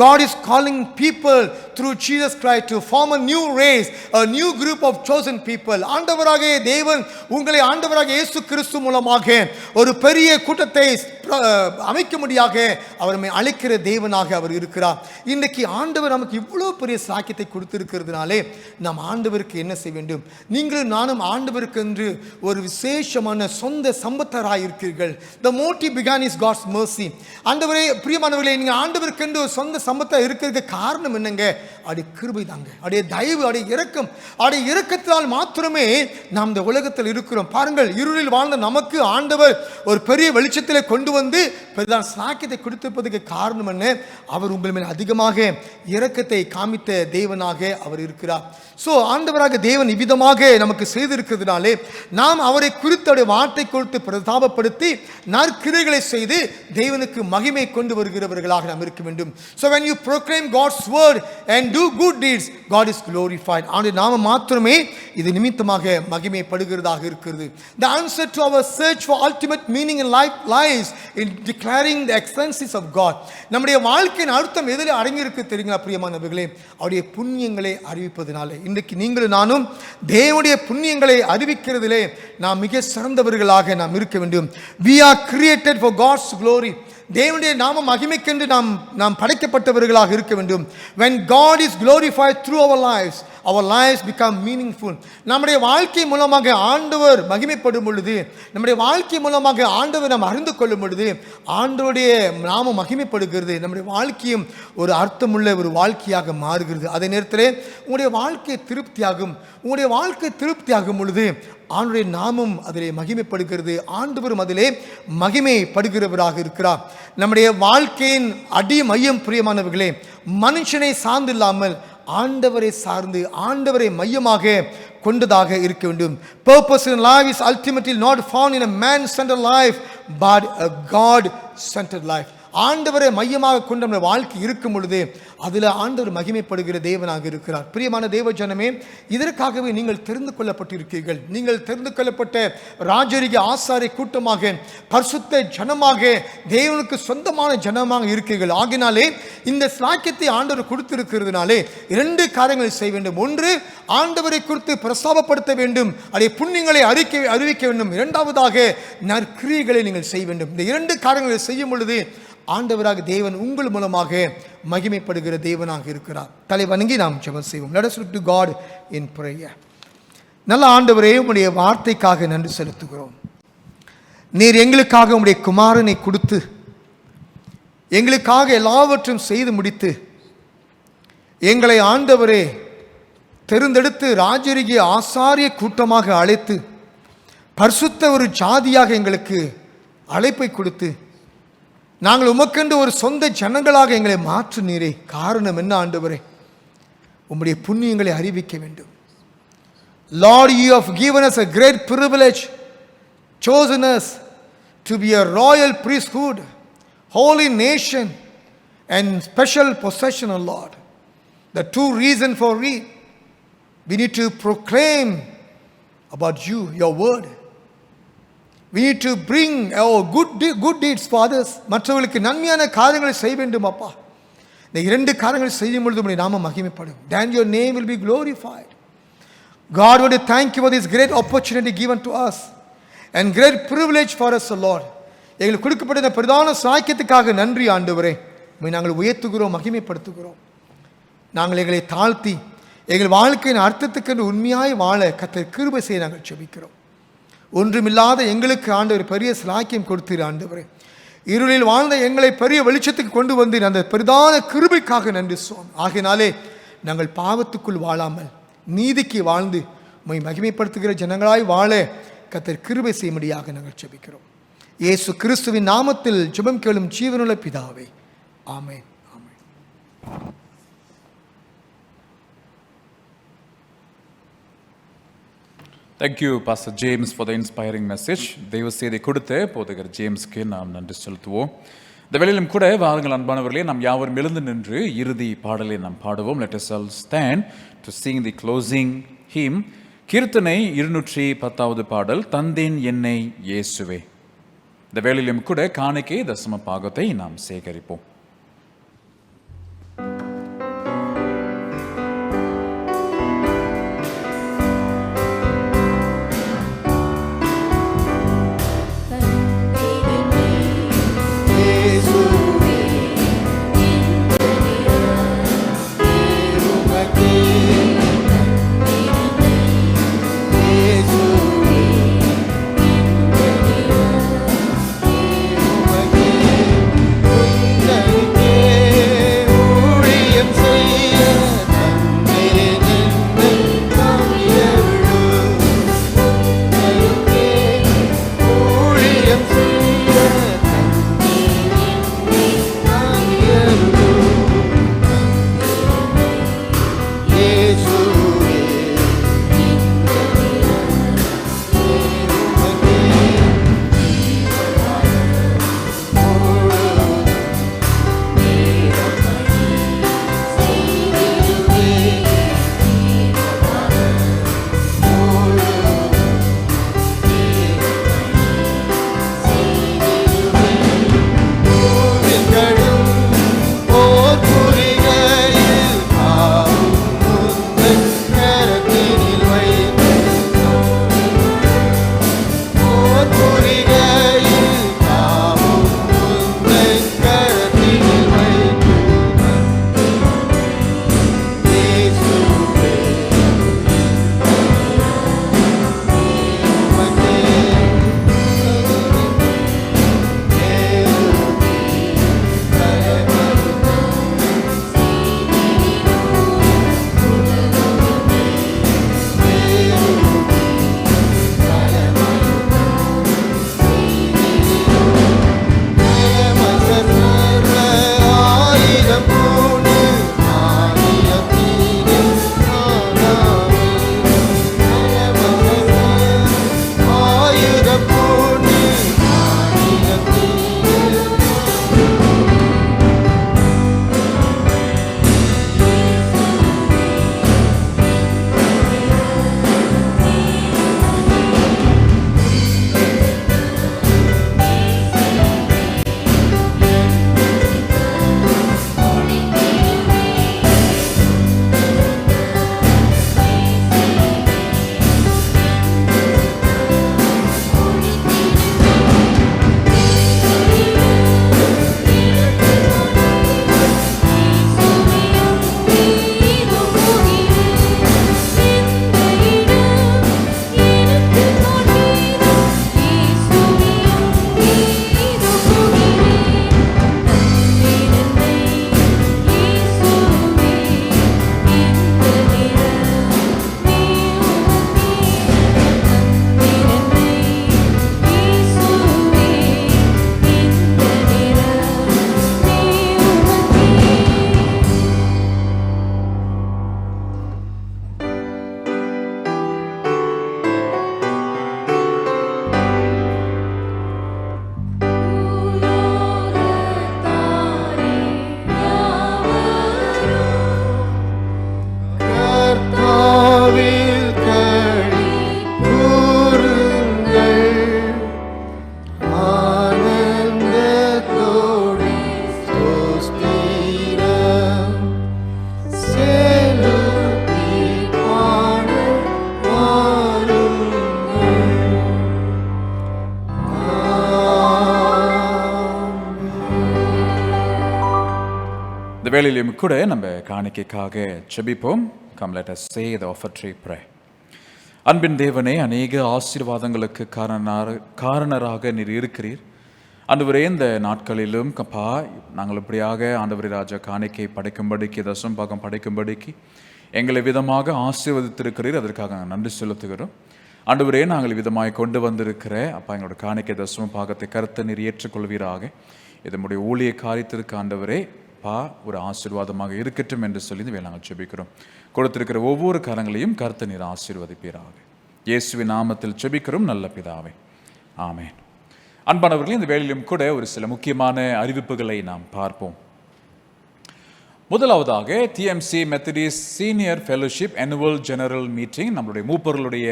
God is calling people through Jesus Christ to form a new race, a new group of chosen people. ஆண்டவராக தேவன் உங்களை ஆண்டவராக இயேசு கிறிஸ்து மூலமாக ஒரு பெரிய கூட்டத்தை அமைக்க முடியாக அவர் நம்மை அழைக்கிற தேவனாக அவர் இருக்கிறார். இன்றைக்கு ஆண்டவர் நமக்கு இவ்வளவு பெரிய சாக்கியத்தை கொடுத்திருக்கிறதுனாலே நாம் ஆண்டவருக்கு என்ன செய்ய வேண்டும்? நீங்களும் நானும் ஆண்டவருக்கு என்று ஒரு விசேஷமான சொந்த சம்பத்தராய் இருக்கிறீர்கள். The motive began is God's mercy. ஆண்டவரே, பிரியமானவர்களே, நீங்க ஆண்டவருக்கு என்று ஒரு சொந்த சம்பத்தா இருக்கிறதுக்கு காரணம் என்னங்க? அவருடைய கிருபை தாங்க, அவருடைய தயவு, அவருடைய இரக்கம். அவருடைய இரக்கத்தினால் மாத்திரமே நாம் இந்த உலகத்தில் இருக்கிறோம். பாருங்கள், இருளில் வாழ்ந்த நமக்கு ஆண்டவர் ஒரு பெரிய வெளிச்சத்திலே கொண்டு வந்து பெரிதான சாக்கியத்தை கொடுத்திருப்பதற்கு காரணம் என்ன? அவர் உங்கள் மேல் அதிகமாக இரக்கத்தை காமித்த தேவனாக அவர் இருக்கிறார். ஸோ ஆண்டவராக தேவன் இவ்விதமாக நமக்கு செய்திருக்கிறதுனாலே நாம் அவரை குறித்த வார்த்தை கொடுத்து பிரதாபப்படுத்தி நற்கிரியைகளை செய்து தேவனுக்கு மகிமை கொண்டு வருகிறவர்களாக நாம் இருக்க வேண்டும். So when you proclaim God's word and do good deeds, God is glorified. ஆண்டு நாம மாத்திரமே இது நிமித்தமாக மகிமைப்படுகிறதாக இருக்கிறது. The answer to our search for ultimate meaning in life lies in declaring the excellencies of God. நம்முடைய வாழ்க்கையின் அர்த்தம் எதில் அடங்கி இருக்கு தெரியுங்களா பிரியமானவர்களே? அவருடைய புண்ணியங்களை அறிவிப்பதனாலே. இன்றைக்கு நீங்களும் நானும் தேவனுடைய புண்ணியங்களை அறிவிக்கிறதிலே நாம் மிக சிறந்தவர்களாக நாம் இருக்க வேண்டும். We are created for God's glory. தேவனுடைய நாம மகிமைக்கென்று நாம் படைக்கப்பட்டவர்களாக இருக்க வேண்டும். When God is glorified through our lives become meaningful. நம்முடைய வாழ்க்கை மூலமாக ஆண்டவர் மகிமைப்படும் பொழுது, நம்முடைய வாழ்க்கை மூலமாக ஆண்டவர் நாம் அறிந்து கொள்ளும் பொழுது ஆண்டவருடைய நாம மகிமைப்படுகிறது. நம்முடைய வாழ்க்கையும் ஒரு அர்த்தமுள்ள ஒரு வாழ்க்கையாக மாறுகிறது. அதே நேரத்தில் உங்களுடைய வாழ்க்கை திருப்தியாகும். உங்களுடைய வாழ்க்கை திருப்தியாகும் பொழுது ஆண்டவருடைய நாமம் அதிலே மகிமைப்படுகிறது. ஆண்டவரும் அதிலே மகிமைப்படுகிறவராக இருக்கிறார். நம்முடைய வாழ்க்கையின் அடி மையம் பிரியமானவர்களே, மனுஷனை சார்ந்து இல்லாமல் ஆண்டவரை சார்ந்து ஆண்டவரை மையமாக கொண்டதாக இருக்க வேண்டும். Purpose in life is ultimately not found in a man-centered life but a God-centered life. ஆண்டவரை மையமாக கொண்ட நம்முடைய வாழ்க்கை இருக்கும் பொழுது அதில் ஆண்டவர் மகிமைப்படுகிற தேவனாக இருக்கிறார். பிரியமான தேவ ஜனமே, இதற்காகவே நீங்கள் தெரிந்து கொள்ளப்பட்டிருக்கிறீர்கள். நீங்கள் தெரிந்து கொள்ளப்பட்ட ராஜரிக ஆசாரிய கூட்டமாக, பரிசுத்த ஜனமாக, தேவனுக்கு சொந்தமான ஜனமாக இருக்கிறீர்கள். ஆகினாலே இந்த சாக்கியத்தை ஆண்டவர் கொடுத்திருக்கிறதுனாலே 2 காரியங்களை செய்ய வேண்டும். ஒன்று, ஆண்டவரை குறித்து பிரஸ்தாபப்படுத்த வேண்டும், அதே புண்ணியங்களை அறிவிக்க வேண்டும். இரண்டாவதாக நற்கிரியைகளை நீங்கள் செய்ய வேண்டும். இந்த 2 காரியங்களை செய்யும் பொழுது ஆண்டவராக தேவன் உங்கள் மூலமாக மகிமைப்படுகிற தேவனாக இருக்கிறார். தலை வணங்கி நாம் ஜெபம் செய்வோம். Let us look to God in prayer. நல்ல ஆண்டவரே, உம்முடைய வார்த்தைக்காக நன்றி செலுத்துகிறோம். நீர் எங்களுக்காக உம்முடைய குமாரனை கொடுத்து எங்களுக்காக எல்லாவற்றையும் செய்து முடித்து எங்களை ஆண்டவரே தெரிந்தெடுத்து ராஜரிக ஆசாரிய கூட்டமாக அழைத்து பரிசுத்த ஒரு ஜாதியாக எங்களுக்கு அழைப்பை கொடுத்து நாங்கள் உமக்கென்று ஒரு சொந்த ஜனங்களாக எங்களை மாற்றினீரே. காரணம் என்ன ஆண்டவரே? உம்முடைய புண்ணியங்களை அறிவிக்க வேண்டும். Lord, you have given us a great privilege, chosen us to be a royal priesthood, holy nation and special possession, O Lord. The true reason for we need to proclaim about you, your word. We need to bring our good deeds for others. மற்றவர்களுக்கு நன்மையான காரியங்களை செய்ய வேண்டும் அப்பா. இந்த இரண்டு காரியங்களை செய்யும் பொழுது உம்முடைய நாமம் மகிமைப்படும். Then your name will be glorified. God, would thank you for this great opportunity given to us and great privilege for us, O Lord. எங்களுக்கு கொடுக்கப்பட்ட இந்த பிரதான சாக்கியத்துக்காக நன்றி ஆண்டவரே. உம்மை நாங்கள் உயர்த்துகிறோம், மகிமைப்படுத்துகிறோம். நாங்கள் எங்களை தாழ்த்தி எங்கள் வாழ்க்கையின் அர்த்தத்துக்கு உண்மையாய் வாழ கர்த்தர் கிருபை செய்ய நாங்கள் ஜெபிக்கிறோம். ஒன்றுமில்லாத எங்களுக்கு ஆண்டவர் பெரிய சாக்கியம் கொடுத்தீர் ஆண்டவரே. இருளில் வாழ்ந்த எங்களை பெரிய வெளிச்சத்துக்கு கொண்டு வந்தீர். அந்த பிரதான கிருபைக்காக நன்றி சுவாமி. ஆகையினாலே நாங்கள் பாவத்துக்குள் வாழாமல் நீதிக்கு வாழ்ந்து உம்மை மகிமைப்படுத்துகிற ஜனங்களாய் வாழ கர்த்தர் கிருபை செய்யும்படியாக நாங்கள் ஜெபிக்கிறோம். இயேசு கிறிஸ்துவின் நாமத்தில் ஜெபம் கேளும் ஜீவனுள்ள பிதாவே, ஆமென். Thank you, Pastor James, for the inspiring message. தெய்வ செய்தி கொடுத்த போதகர் ஜேம்ஸ்க்கு நாம் நன்றி செலுத்துவோம். இந்த வேளையிலும் கூட வாருங்கள் அன்பானவர்களே, நாம் யாவரும் எழுந்து நின்று இறுதி பாடலை நாம் பாடுவோம். Let us all stand to sing the closing hymn. கீர்த்தனை 210வது பாடல், தந்தேன் என்னை இயேசுவே. இந்த வேளையிலும் கூட காணிக்கை தசம பாகத்தை நாம் சேகரிப்போம். Yeah. வேளையிலும் கூட நம்ம காணிக்கைக்காக ஜெபிப்போம். Come let us say the offertory prayer. அன்பின் தேவனே, அநேக ஆசீர்வாதங்களுக்கு காரணராக நீர் இருக்கிறீர். ஆண்டவரே, இந்த நாட்களிலும் கப்பா நாங்கள் இப்படியாக ஆண்டவரே ராஜா காணிக்கை படைக்கும்படிக்கு, தசம்பாகம் படைக்கும்படிக்கு எங்களை விதமாக ஆசீர்வதித்திருக்கிறீர். அதற்காக நாங்கள் நன்றி செலுத்துகிறோம். ஆண்டவரே, நாங்கள் விதமாய் கொண்டு வந்திருக்கிற அப்பா எங்களோட காணிக்கை தசம பாகத்தை கருத்தை நீர் ஏற்றுக்கொள்வீராக. இதனுடைய ஊழிய காரியத்திற்கு ஆண்டவரே பா ஒரு ஆசீர்வாதமாக இருக்கட்டும் என்று சொல்லி நாங்கள் ஜெபிக்கிறோம். கொடுத்திருக்கிற ஒவ்வொரு காரங்களையும் கருத்தை நீர் ஆசீர்வதிப்பீராக. இயேசுவின் நாமத்தில் ஜெபிக்கிறோம் நல்ல பிதாவே, ஆமென். அன்பானவர்களே, இந்த வேளையிலும் கூட ஒரு சில முக்கியமான அறிவிப்புகளை நாம் பார்ப்போம். முதலாவதாக TMC Methodist senior fellowship annual general meeting, நம்மளுடைய மூப்பர்களுடைய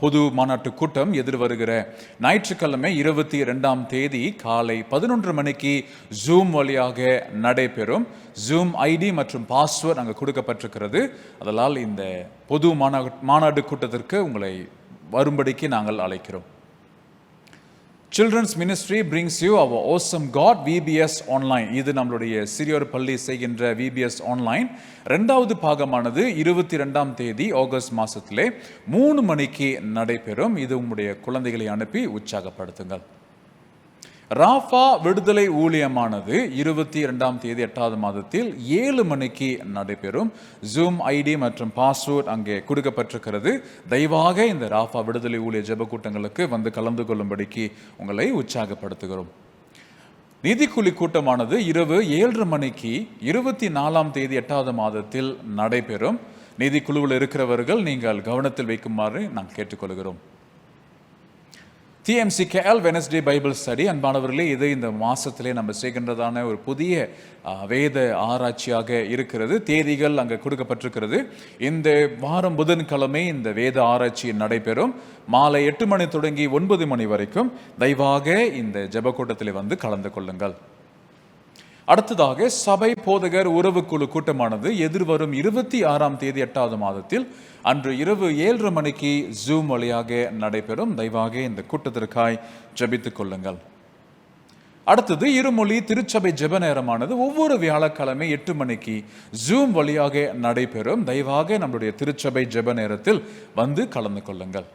பொது மாநாட்டு கூட்டம் எதிர்வருகிற ஞாயிற்றுக்கிழமை 22ஆம் தேதி காலை 11 மணிக்கு ஜூம் வழியாக நடைபெறும். ஜூம் ஐடி மற்றும் பாஸ்வேர்ட் அங்கே கொடுக்கப்பட்டிருக்கிறது. அதனால் இந்த பொது மாநாடு கூட்டத்திற்கு உங்களை வரும்படிக்கு நாங்கள் அழைக்கிறோம். Children's Ministry brings you our awesome God VBS Online. இது நம்மளுடைய சிறியோர் பள்ளி செய்கின்ற VBS Online. இரண்டாவது பாகமானது 22ஆம் தேதி ஆகஸ்ட் மாதத்திலே 3 மணிக்கு நடைபெறும். இது உங்களுடைய குழந்தைகளை அனுப்பி உற்சாகப்படுத்துங்கள். ராஃபா விடுதலை ஊழியமானது 22ஆம் தேதி 8வது மாதத்தில் 7 மணிக்கு நடைபெறும். ஜூம் ஐடி மற்றும் பாஸ்வேர்ட் அங்கே கொடுக்கப்பட்டிருக்கிறது. தயவாக இந்த ராஃபா விடுதலை ஊழிய ஜெப கூட்டங்களுக்கு வந்து கலந்து கொள்ளும்படிக்கு உங்களை உற்சாகப்படுத்துகிறோம். நிதிக்குழி கூட்டமானது இரவு 7:30 மணிக்கு 24ஆம் தேதி 8வது மாதத்தில் நடைபெறும். நிதிக்குழுவில் இருக்கிறவர்கள் நீங்கள் கவனத்தில் வைக்குமாறு நான் கேட்டுக்கொள்கிறோம். TMCKL வெனஸ்டே பைபிள் ஸ்டடி, அன்பானவர்களே, இது இந்த மாதத்திலே நம்ம செய்கின்றதான ஒரு புதிய வேத ஆராய்ச்சியாக இருக்கிறது. தேதிகள் அங்கே கொடுக்கப்பட்டிருக்கிறது. இந்த வாரம் புதன்கிழமை இந்த வேத ஆராய்ச்சி நடைபெறும். மாலை 8 மணி தொடங்கி 9 மணி வரைக்கும். தயவாக இந்த ஜெப கூட்டத்திலே வந்து கலந்து கொள்ளுங்கள். அடுத்ததாக சபை போதகர் உறவுக்குழு கூட்டமானது எதிர்வரும் 26ஆம் தேதி 8வது மாதத்தில் அன்று இரவு 7:30 மணிக்கு ஜூம் வழியாக நடைபெறும். தயவாக இந்த கூட்டத்திற்காய் ஜெபித்துக் கொள்ளுங்கள். அடுத்தது இருமொழி திருச்சபை ஜெப நேரமானது ஒவ்வொரு வியாழக்கிழமை 8 மணிக்கு ஜூம் வழியாக நடைபெறும். தயவாக நம்முடைய திருச்சபை ஜெப நேரத்தில் வந்து கலந்து கொள்ளுங்கள்.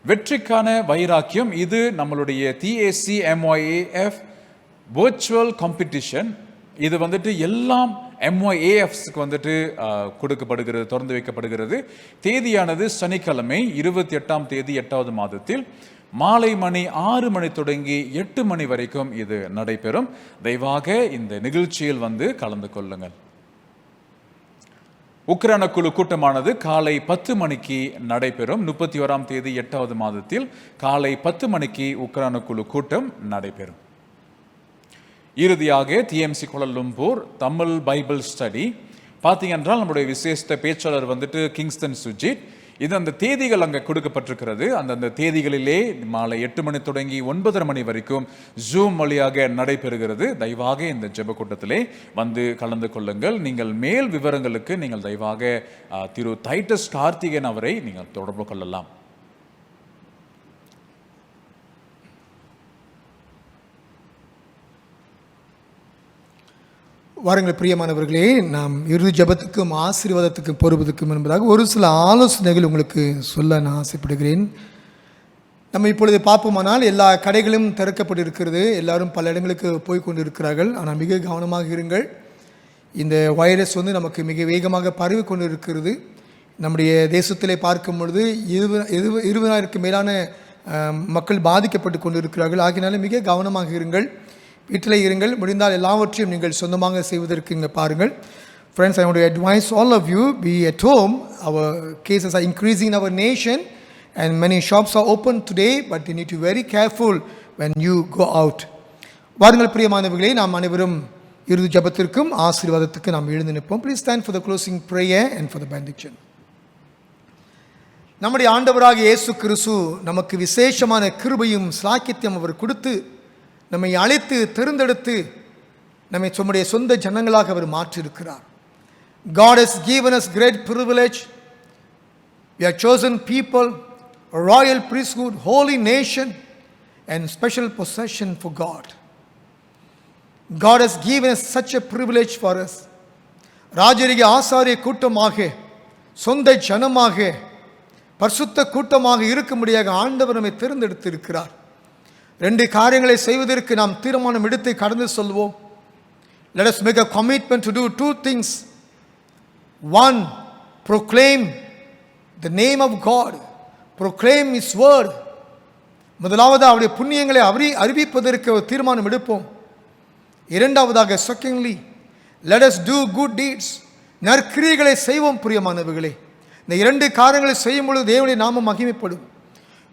வெற்றிக்கான வைராக்கியம், இது நம்மளுடைய TACMYAF virtual competition. இது வந்துட்டு எல்லாம் MYAFஸ்க்கு வந்துட்டு கொடுக்கப்படுகிறது, திறந்து வைக்கப்படுகிறது. தேதியானது சனிக்கிழமை 28ஆம் தேதி 8வது மாதத்தில் மாலை மணி 6 மணி தொடங்கி 8 மணி வரைக்கும் இது நடைபெறும். தயவாக இந்த நிகழ்ச்சியில் வந்து கலந்து கொள்ளுங்கள். உக்ரைன குழு கூட்டமானது காலை 10 மணிக்கு நடைபெறும். 31ஆம் தேதி 8வது மாதத்தில் காலை 10 மணிக்கு உக்ரைன குழு கூட்டம் நடைபெறும். இறுதியாக TMC Kuala Lumpur Tamil Bible study பார்த்தீங்கன்றால் நம்முடைய விசேஷ பேச்சாளர் வந்துட்டு கிங்ஸ்டன் சுஜித். இது அந்த தேதிகள் அங்கே கொடுக்கப்பட்டிருக்கிறது. அந்த தேதிகளிலே மாலை 8 மணி தொடங்கி 9:30 மணி வரைக்கும் ஜூம் வழியாக நடைபெறுகிறது. தயவாக இந்த ஜெப கூட்டத்திலே வந்து கலந்து கொள்ளுங்கள். நீங்கள் மேல் விவரங்களுக்கு நீங்கள் தயவாக திரு டைட்டஸ் கார்த்திகேயன் அவரை நீங்கள் தொடர்பு கொள்ளலாம். வாருங்கள் பிரியமானவர்களே, நாம் இறுதி ஜெபத்துக்கும் ஆசீர்வாதத்துக்கும் போருவதற்கும் என்பதாக ஒரு சில ஆலோசனைகள் உங்களுக்கு சொல்ல நான் ஆசைப்படுகிறேன். நம்ம இப்பொழுது பார்ப்போமானால் எல்லா கடைகளும் திறக்கப்பட்டிருக்கிறது. எல்லாரும் பல இடங்களுக்கு போய் கொண்டு இருக்கிறார்கள். ஆனால் மிக கவனமாக இருங்கள். இந்த வைரஸ் வந்து நமக்கு மிக வேகமாக பரவி கொண்டு இருக்கிறது. நம்முடைய தேசத்திலே பார்க்கும் பொழுது 20,000க்கு மேலான மக்கள் பாதிக்கப்பட்டு கொண்டு இருக்கிறார்கள். ஆகினால மிக கவனமாக இருங்கள். வீட்டில் இருங்கள். முடிந்தால் எல்லாவற்றையும் நீங்கள் சொந்தமாக செய்வதற்கு இங்கே பாருங்கள். Friends, I want to advise all of you, be at home. Our cases are increasing in our nation and many shops are open today, but you need to be very careful when you go out. வாருங்கள் பிரியமானவர்களே, நாம் அனைவரும் இறுதி ஜெபத்திற்கும் ஆசீர்வாதத்துக்கு நாம் எழுந்து நிற்போம். Please stand for the closing prayer and for the benediction. நம்முடைய ஆண்டவராக இயேசு கிறிஸ்து நமக்கு விசேஷமான கிருபையும் ஸ்லாக்கியத்தையும் அவர் கொடுத்து நம்மை அழைத்து தேர்ந்தெடுத்து நம்மை நம்முடைய சொந்த ஜனங்களாக அவர் மாற்றியிருக்கிறார். God has given us great privilege. We are chosen people, a royal priesthood, holy nation and special possession for God. God has given us such a privilege for us. ராஜரிக ஆசாரிய கூட்டமாக, சொந்த ஜனமாக, பரிசுத்த கூட்டமாக இருக்கும்படியாக ஆண்டவர் நம்மை தேர்ந்தெடுத்திருக்கிறார். 2 காரியங்களை செய்வதற்கு நாம் தீர்மானம் எடுத்து கடந்து சொல்வோம். Let us make a commitment to do 2 things. 1, proclaim the name of God. Proclaim His word. முதலாவது அவருடைய புண்ணியங்களை அறிவிப்பதற்கு ஒரு தீர்மானம் எடுப்போம். இரண்டாவதாக, secondly, let us do good deeds. நற்கிரியைகளை செய்வோம். பிரியமானவர்களே, இந்த 2 காரியங்களை செய்யும் பொழுது தேவனுடைய நாமம் மகிமைப்படும்.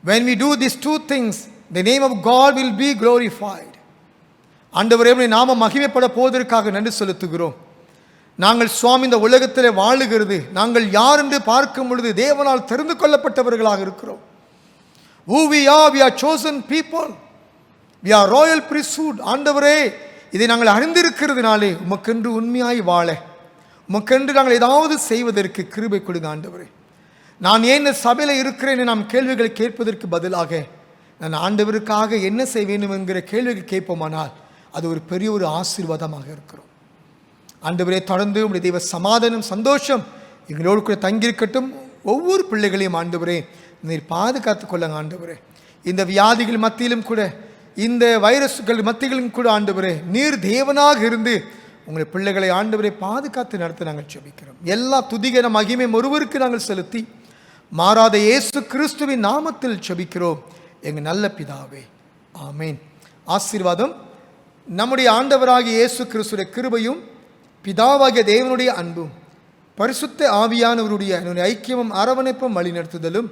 When we do these 2 things, the name of God will be glorified. ஆண்டவரே, நாமம் மகிமைப்பட போவதற்காக நன்றி செலுத்துகிறோம். நாங்கள் சுவாமி இந்த உலகத்தில் வாழுகிறது நாங்கள் யார் என்று பார்க்கும் பொழுது தேவனால் தெரிந்து கொள்ளப்பட்டவர்களாக இருக்கிறோம். Who we are chosen people. We are royal priesthood. ஆண்டவரே, இதை நாங்கள் அறிந்திருக்கிறதுனாலே உமக்கென்று உண்மையாய் வாழ, உமக்கென்று நாங்கள் ஏதாவது செய்வதற்கு கிருபை கொடுங்க ஆண்டவரே. நான் ஏன் இந்த சபையில் இருக்கிறேன் நாம் கேள்விகளை கேட்பதற்கு பதிலாக நான் ஆண்டவருக்காக என்ன செய்ய வேண்டும் என்கிற கேள்விகள் கேட்போமானால் அது ஒரு பெரிய ஒரு ஆசீர்வாதமாக இருக்கிறோம். ஆண்டவரே, தொடர்ந்து உங்களுடைய தெய்வ சமாதானம், சந்தோஷம் எங்களோடு கூட தங்கியிருக்கட்டும். ஒவ்வொரு பிள்ளைகளையும் ஆண்டவரே நீர் பாதுகாத்து கொள்ளுங்க ஆண்டவரே. இந்த வியாதிகள் மத்தியிலும் கூட, இந்த வைரஸ்கள் மத்தியிலும் கூட ஆண்டவரே நீர் தேவனாக இருந்து உங்களுடைய பிள்ளைகளை ஆண்டவரை பாதுகாத்து நடத்த நாங்கள் ஜெபிக்கிறோம். எல்லா துதிகர மகிமை ஒருவருக்கு நாங்கள் செலுத்தி மாறாத இயேசு கிறிஸ்துவின் நாமத்தில் ஜெபிக்கிறோம் எங்கள் நல்ல பிதாவே, ஆமேன். ஆசீர்வாதம் நம்முடைய ஆண்டவராகிய இயேசு கிறிஸ்துவின் கிருபையும் பிதாவாகிய தேவனுடைய அன்பும் பரிசுத்த ஆவியானவருடைய ஐக்கியமும் அரவணைப்பும் வழிநடத்துதலும்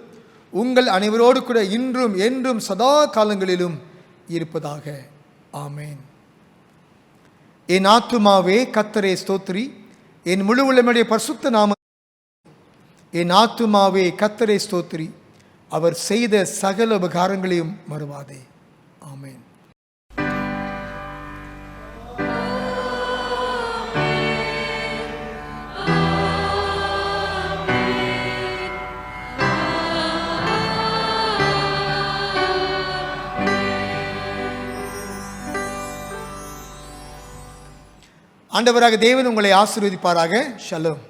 உங்கள் அனைவரோடு கூட இன்றும் என்றும் சதா காலங்களிலும் இருப்பதாக. ஆமேன். என் ஆத்துமாவே கர்த்தரை ஸ்தோத்திரி, என் முழு உள்ளமுடைய பரிசுத்த நாம. என் ஆத்துமாவே கர்த்தரை ஸ்தோத்திரி, அவர் செய்த சகல உபகாரங்களையும் மறவாதே. ஆமேன். ஆண்டவராக தேவன் உங்களை ஆசீர்வதிப்பாராக. ஷலோம்.